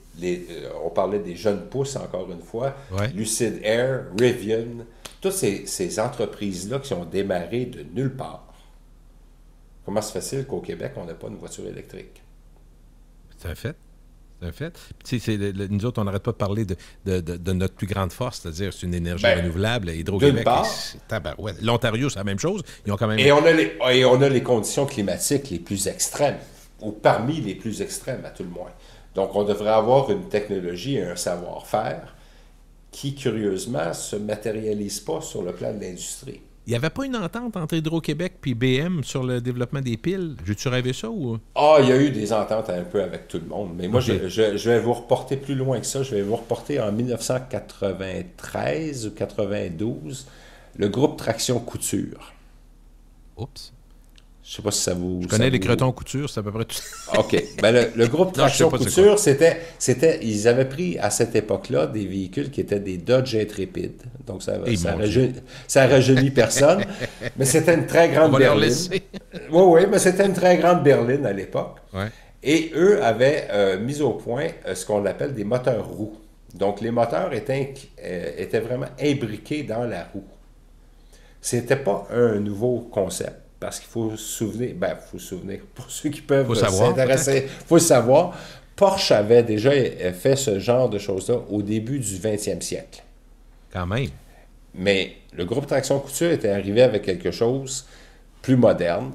on parlait des jeunes pousses, encore une fois, Ouais. Lucid Air, Rivian, toutes ces entreprises-là qui ont démarré de nulle part. Comment se fait-il qu'au Québec, on n'a pas une voiture électrique? C'est un fait. C'est un fait. Puis, tu sais, nous autres, on n'arrête pas de parler de notre plus grande force, c'est-à-dire c'est une énergie Ben, renouvelable. Hydro-Québec, d'une part. c'est tabarouette. L'Ontario, c'est la même chose. Ils ont quand même... Et on a les conditions climatiques les plus extrêmes, ou parmi les plus extrêmes à tout le moins. Donc, on devrait avoir une technologie et un savoir-faire qui, curieusement, ne se matérialise pas sur le plan de l'industrie. Il n'y avait pas une entente entre Hydro-Québec et BM sur le développement des piles? J'ai-tu rêvé ça ou... Ah, il y a eu des ententes un peu avec tout le monde, mais moi, OK. je vais vous reporter plus loin que ça. Je vais vous reporter en 1993 ou 92. le groupe Traction Couture. Oups. Je sais pas si ça vous... Je connais les Cretons Couture, c'est à peu près tout. OK. Ben le groupe Traction Non, Couture, ils avaient pris à cette époque-là des véhicules qui étaient des Dodge Intrépide. Donc, ça rajeunit personne. Mais c'était une très grande On va berline. leur laisser. Oui, mais c'était une très grande berline à l'époque. Ouais. Et eux avaient mis au point ce qu'on appelle des moteurs roues. Donc, les moteurs étaient vraiment imbriqués dans la roue. C'était pas un nouveau concept. Parce qu'il faut se souvenir, pour ceux qui peuvent s'intéresser, il faut le savoir, Porsche avait déjà fait ce genre de choses-là au début du 20e siècle. Quand même. Mais le groupe Traction Couture était arrivé avec quelque chose plus moderne,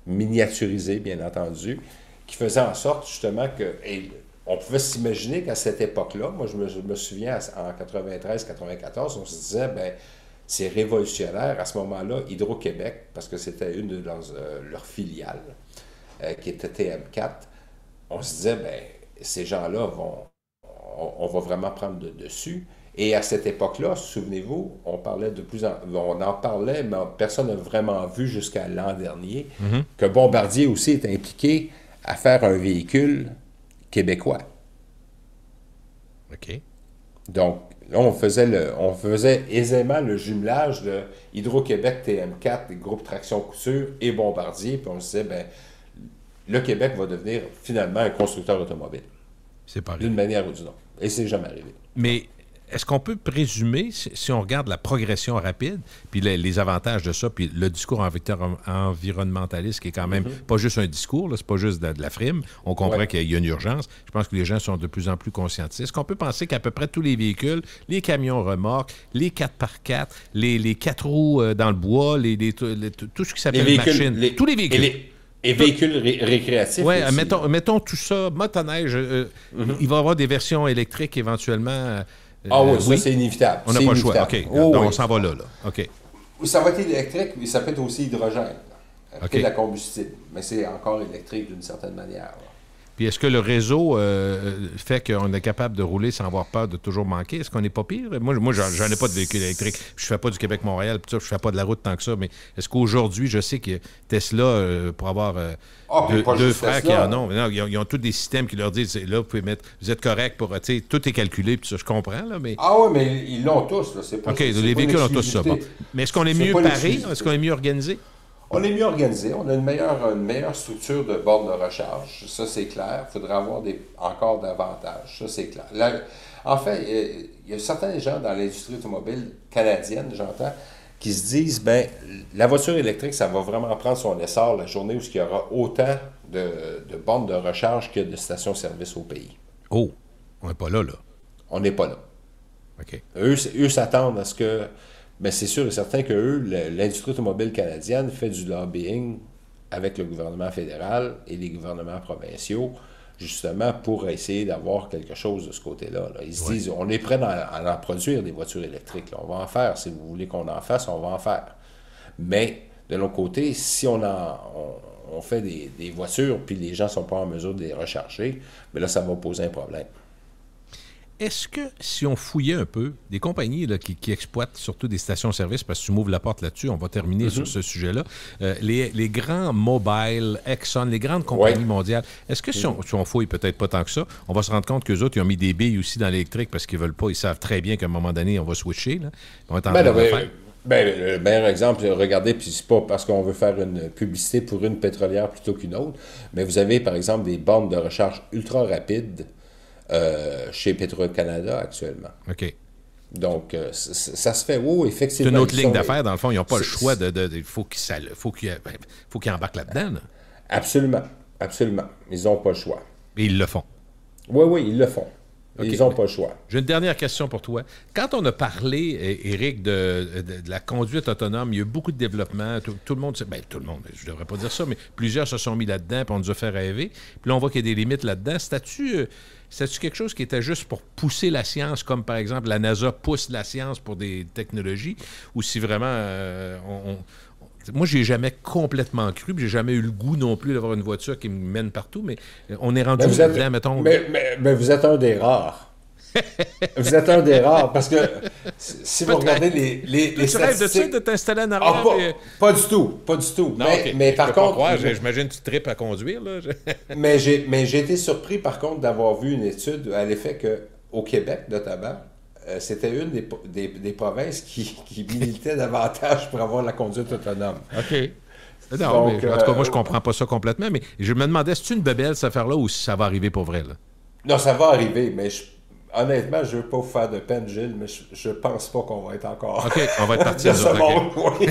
miniaturisé, bien entendu, qui faisait en sorte justement que... on pouvait s'imaginer qu'à cette époque-là, moi je me souviens en 93-94, on se disait, c'est révolutionnaire. À ce moment-là, Hydro-Québec, parce que c'était une de leurs filiales, qui était TM4, on se disait, ces gens-là on va vraiment prendre le dessus. Et à cette époque-là, souvenez-vous, on en parlait, mais personne n'a vraiment vu jusqu'à l'an dernier que Bombardier aussi est impliqué à faire un véhicule québécois. OK. Donc, là, on faisait aisément le jumelage de Hydro-Québec TM4, des groupes Traction Couture et Bombardier, puis on se disait, le Québec va devenir finalement un constructeur automobile. C'est pas arrivé. D'une manière ou d'une autre. Et c'est jamais arrivé. Mais est-ce qu'on peut présumer, si on regarde la progression rapide, puis les avantages de ça, puis le discours environnementaliste qui est quand même pas juste un discours, c'est pas juste de la frime, on comprend qu'il y a une urgence. Je pense que les gens sont de plus en plus conscientistes. Est-ce qu'on peut penser qu'à peu près tous les véhicules, les camions remorques, les 4x4, les 4 roues dans le bois, tout ce qui s'appelle machine, tous les véhicules... Et véhicules récréatifs. Oui, mettons tout ça, motoneige, il va y avoir des versions électriques éventuellement... ça c'est inévitable. On n'a pas le choix. OK. Donc, on s'en va là. OK. Ça va être électrique, mais ça peut être aussi hydrogène. Après la combustible. Mais c'est encore électrique d'une certaine manière. Là. Puis est-ce que le réseau fait qu'on est capable de rouler sans avoir peur de toujours manquer? Est-ce qu'on n'est pas pire? Moi j'en ai pas de véhicule électrique. Je fais pas du Québec-Montréal, je fais pas de la route tant que ça, mais est-ce qu'aujourd'hui, je sais que Tesla, pour avoir deux frères qui en ont, ils ont tous des systèmes qui leur disent, là, vous pouvez mettre, vous êtes correct pour, tout est calculé, puis ça, je comprends, là, mais... Ah oui, mais ils l'ont tous, là. C'est pas, OK, les véhicules ont tous ça. Bon. Mais est-ce qu'on est mieux paré? Est-ce qu'on est mieux organisé? On est mieux organisé, on a une meilleure structure de bornes de recharge, ça c'est clair. Il faudrait avoir encore davantage, ça c'est clair. Là, en fait, il y a certains gens dans l'industrie automobile canadienne, j'entends, qui se disent, la voiture électrique, ça va vraiment prendre son essor la journée où il y aura autant de bornes de recharge que de stations-service au pays. Oh, on n'est pas là. On n'est pas là. OK. Eux s'attendent à ce que... Mais c'est sûr et certain que l'industrie automobile canadienne fait du lobbying avec le gouvernement fédéral et les gouvernements provinciaux, justement pour essayer d'avoir quelque chose de ce côté-là. Là. Ils se disent, on est prêt à en produire des voitures électriques. Là. On va en faire. Si vous voulez qu'on en fasse, on va en faire. Mais de l'autre côté, si on fait des voitures puis les gens ne sont pas en mesure de les recharger, bien là, ça va poser un problème. Est-ce que, si on fouillait un peu, des compagnies là, qui exploitent surtout des stations-service, parce que tu m'ouvres la porte là-dessus, on va terminer sur ce sujet-là, les grands Mobile, Exxon, les grandes compagnies mondiales, est-ce que si on fouille peut-être pas tant que ça, on va se rendre compte qu'eux autres, ils ont mis des billes aussi dans l'électrique parce qu'ils veulent pas, ils savent très bien qu'à un moment donné, on va switcher. Là. On va être en train de le faire. Le meilleur exemple, regardez, puis c'est pas parce qu'on veut faire une publicité pour une pétrolière plutôt qu'une autre, mais vous avez par exemple des bornes de recharge ultra rapides chez Petro-Canada actuellement. OK. Donc, ça se fait, effectivement. C'est une autre ligne d'affaires, dans le fond. Ils n'ont pas le choix il faut qu'ils embarquent là-dedans. Là. Absolument. Ils n'ont pas le choix. Et ils le font. Oui, ils le font. Okay. Ils n'ont pas le choix. J'ai une dernière question pour toi. Quand on a parlé, Éric, de la conduite autonome, il y a eu beaucoup de développement. Tout le monde, tout le monde, je ne devrais pas dire ça, mais plusieurs se sont mis là-dedans, puis on nous a fait rêver. Puis là, on voit qu'il y a des limites là-dedans. C'est-tu quelque chose qui était juste pour pousser la science, comme par exemple la NASA pousse la science pour des technologies, ou si vraiment moi, j'ai jamais complètement cru, puis j'ai jamais eu le goût non plus d'avoir une voiture qui me mène partout, mais on est rendu là-dedans, mettons... Mais vous êtes un des rares. Vous êtes un des rares, parce que si vous regardez les Tu rêves de ça, statistiques... de t'installer en arrière? Pas du tout, pas du tout. Non, mais par contre... J'imagine que tu tripes à conduire, là. mais j'ai été surpris, par contre, d'avoir vu une étude à l'effet qu'au Québec, notamment, c'était une des provinces qui militait davantage pour avoir la conduite autonome. OK. Non, donc, mais, en tout cas, moi, je comprends pas ça complètement, mais je me demandais, c'est-tu une bebelle, cette affaire-là, ou si ça va arriver pour vrai, là? Non, ça va arriver, mais honnêtement, je ne veux pas vous faire de peine, Gilles, mais je pense pas qu'on va être encore... OK, on va être parti de ce monde, oui.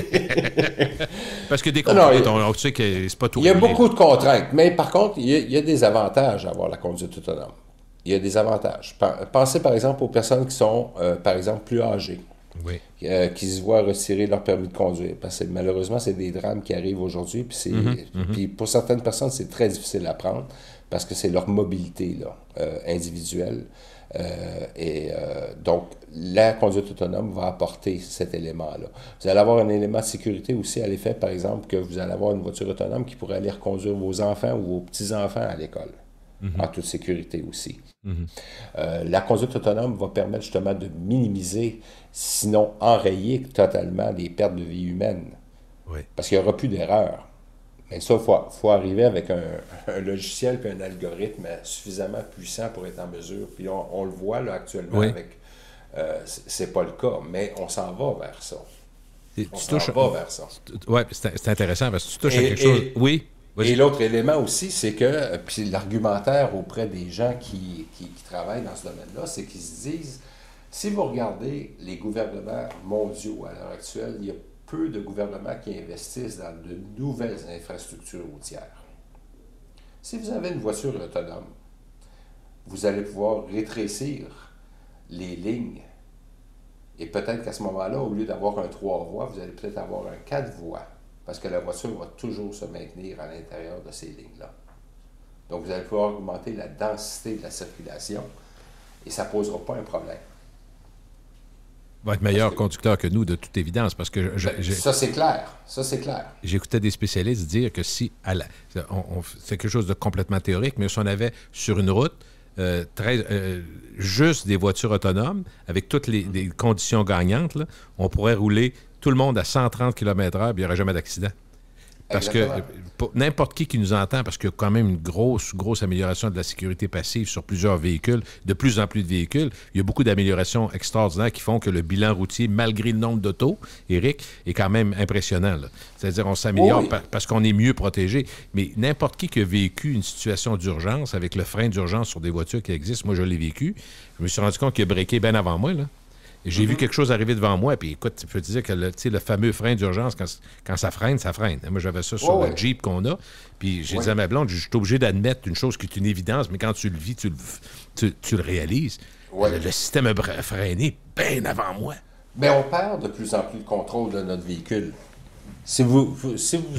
Parce que des contraintes, on sait que c'est pas tout. Il y a beaucoup de contraintes, mais par contre, il y a des avantages à avoir la conduite autonome. Il y a des avantages. Pensez par exemple aux personnes qui sont, par exemple, plus âgées. Oui. Qui se voient retirer leur permis de conduire. Parce que malheureusement, c'est des drames qui arrivent aujourd'hui. Puis pour certaines personnes, c'est très difficile à prendre parce que c'est leur mobilité là, individuelle. Donc, la conduite autonome va apporter cet élément-là. Vous allez avoir un élément de sécurité aussi à l'effet, par exemple, que vous allez avoir une voiture autonome qui pourrait aller reconduire vos enfants ou vos petits-enfants à l'école. En toute sécurité aussi. La conduite autonome va permettre justement de minimiser, sinon enrayer totalement les pertes de vie humaine. Oui. Parce qu'il n'y aura plus d'erreur. Mais ça, il faut arriver avec un logiciel et un algorithme suffisamment puissant pour être en mesure. Puis on le voit là, actuellement avec... c'est pas le cas, mais on s'en va vers ça. On s'en va vers ça. Oui, c'est intéressant parce que tu touches à quelque chose... Oui. Et l'autre élément aussi, c'est que, puis l'argumentaire auprès des gens qui travaillent dans ce domaine-là, c'est qu'ils se disent, si vous regardez les gouvernements mondiaux à l'heure actuelle, il y a peu de gouvernements qui investissent dans de nouvelles infrastructures routières. Si vous avez une voiture autonome, vous allez pouvoir rétrécir les lignes. Et peut-être qu'à ce moment-là, au lieu d'avoir un 3 voies, vous allez peut-être avoir un 4 voies. Parce que la voiture va toujours se maintenir à l'intérieur de ces lignes-là. Donc, vous allez pouvoir augmenter la densité de la circulation et ça ne posera pas un problème. Va être meilleur conducteur que nous, de toute évidence, parce que... Ça, c'est clair. Ça, c'est clair. J'écoutais des spécialistes dire que si... c'est quelque chose de complètement théorique, mais si on avait sur une route juste des voitures autonomes, avec toutes les conditions gagnantes, là, on pourrait rouler tout le monde à 130 km/h, puis il n'y aurait jamais d'accident. Parce Exactement. Que n'importe qui nous entend, parce qu'il y a quand même une grosse amélioration de la sécurité passive sur plusieurs véhicules, de plus en plus de véhicules. Il y a beaucoup d'améliorations extraordinaires qui font que le bilan routier, malgré le nombre d'autos, Éric, est quand même impressionnant. Là. C'est-à-dire on s'améliore parce qu'on est mieux protégé. Mais n'importe qui a vécu une situation d'urgence avec le frein d'urgence sur des voitures qui existent, moi je l'ai vécu, je me suis rendu compte qu'il a breaké bien avant moi, là. J'ai vu quelque chose arriver devant moi, puis écoute, tu peux te dire que le fameux frein d'urgence, quand ça freine, ça freine. Moi, j'avais ça sur le Jeep qu'on a, puis j'ai dit à ma blonde, je suis obligé d'admettre une chose qui est une évidence, mais quand tu le vis, tu le réalises. Le système a freiné bien avant moi. Mais on perd de plus en plus le contrôle de notre véhicule. Si vous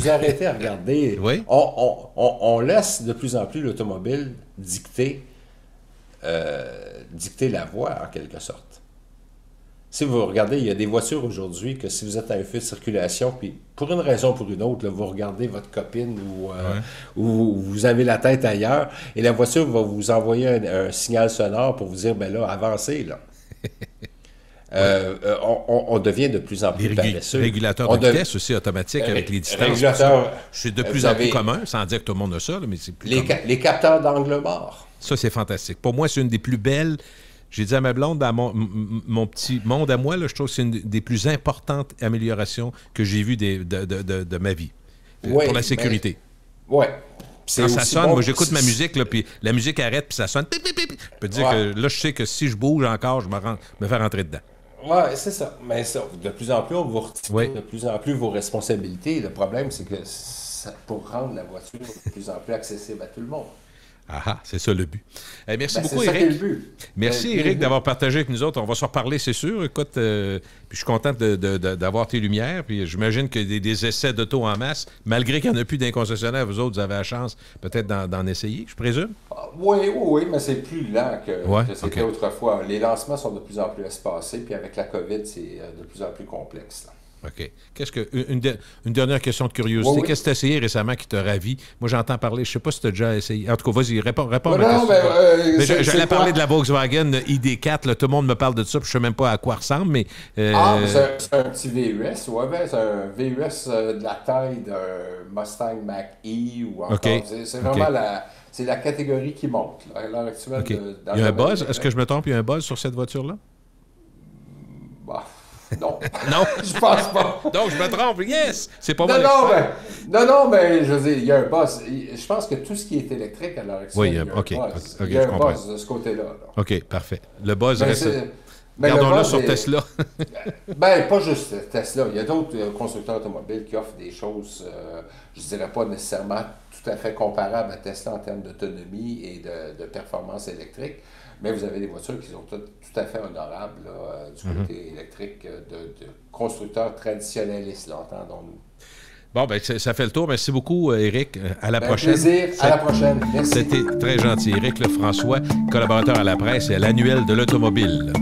arrêtez à regarder, on laisse de plus en plus l'automobile dicter la voie, en quelque sorte. Si vous regardez, il y a des voitures aujourd'hui que si vous êtes à un feu de circulation, puis pour une raison ou pour une autre, là, vous regardez votre copine ou vous avez la tête ailleurs, et la voiture va vous envoyer un signal sonore pour vous dire, ben là, avancez, là. On devient de plus en plus paresseux. Les régulateurs de vitesse aussi automatiques avec les distances. C'est de plus en plus commun, sans dire que tout le monde a ça, là, mais c'est plus les capteurs d'angle mort. Ça, c'est fantastique. Pour moi, c'est une des plus belles... J'ai dit à ma blonde, dans mon petit monde à moi, là, je trouve que c'est une des plus importantes améliorations que j'ai vues de ma vie. Pour la sécurité. Oui. Quand ça sonne, moi j'écoute ma musique, là, puis la musique arrête, puis ça sonne. Je peux te dire que là, je sais que si je bouge encore, je me fais rentrer dedans. Oui, c'est ça. Mais ça, de plus en plus, on vous retire de plus en plus vos responsabilités. Le problème, c'est que pour rendre la voiture de plus en plus accessible à tout le monde. Ah, c'est ça le but. Merci beaucoup, Éric. Merci, Éric, d'avoir partagé avec nous autres. On va se reparler, c'est sûr. Écoute, puis je suis content d'avoir tes lumières. Puis j'imagine que des essais d'auto en masse, malgré qu'il n'y en a plus d'un concessionnaire, vous autres, vous avez la chance peut-être d'en essayer, je présume? Oui, mais c'est plus lent que c'était autrefois. Les lancements sont de plus en plus espacés, puis avec la COVID, c'est de plus en plus complexe. Là. OK. Une dernière question de curiosité. Oui. Qu'est-ce que tu as essayé récemment qui t'a ravi? Moi, j'entends parler, je ne sais pas si tu as déjà essayé. En tout cas, vas-y, réponds à ma question. Mais j'allais parler de la Volkswagen ID4. Là, tout le monde me parle de ça, puis je ne sais même pas à quoi ressemble, mais... c'est un petit VUS, ouais, c'est un VUS de la taille d'un Mustang Mach-E ou encore... Okay. C'est vraiment la catégorie qui monte, là, à l'heure actuelle. Okay. Il y a un buzz? Est-ce que je me trompe? Il y a un buzz sur cette voiture-là? Bah, non. Non? Je pense pas. Donc, je me trompe. Yes! C'est pas moi Non, mais je veux dire, il y a un buzz. Je pense que tout ce qui est électrique à l'heure actuelle, il y a un buzz. Il y a un buzz de ce côté-là. OK, parfé. Le buzz reste... Gardons-le sur Tesla. Pas juste Tesla. Il y a d'autres constructeurs automobiles qui offrent des choses, je ne dirais pas nécessairement tout à fait comparables à Tesla en termes d'autonomie et de performance électrique, mais vous avez des voitures qui sont tout à fait honorables là, du côté électrique de constructeurs traditionnalistes, là, entendons-nous. Bon, ben ça fait le tour. Merci beaucoup, Éric. À la prochaine. Plaisir. À la prochaine. Merci. C'était très gentil. Éric Lefrançois, collaborateur à la presse et à l'Annuel de l'automobile.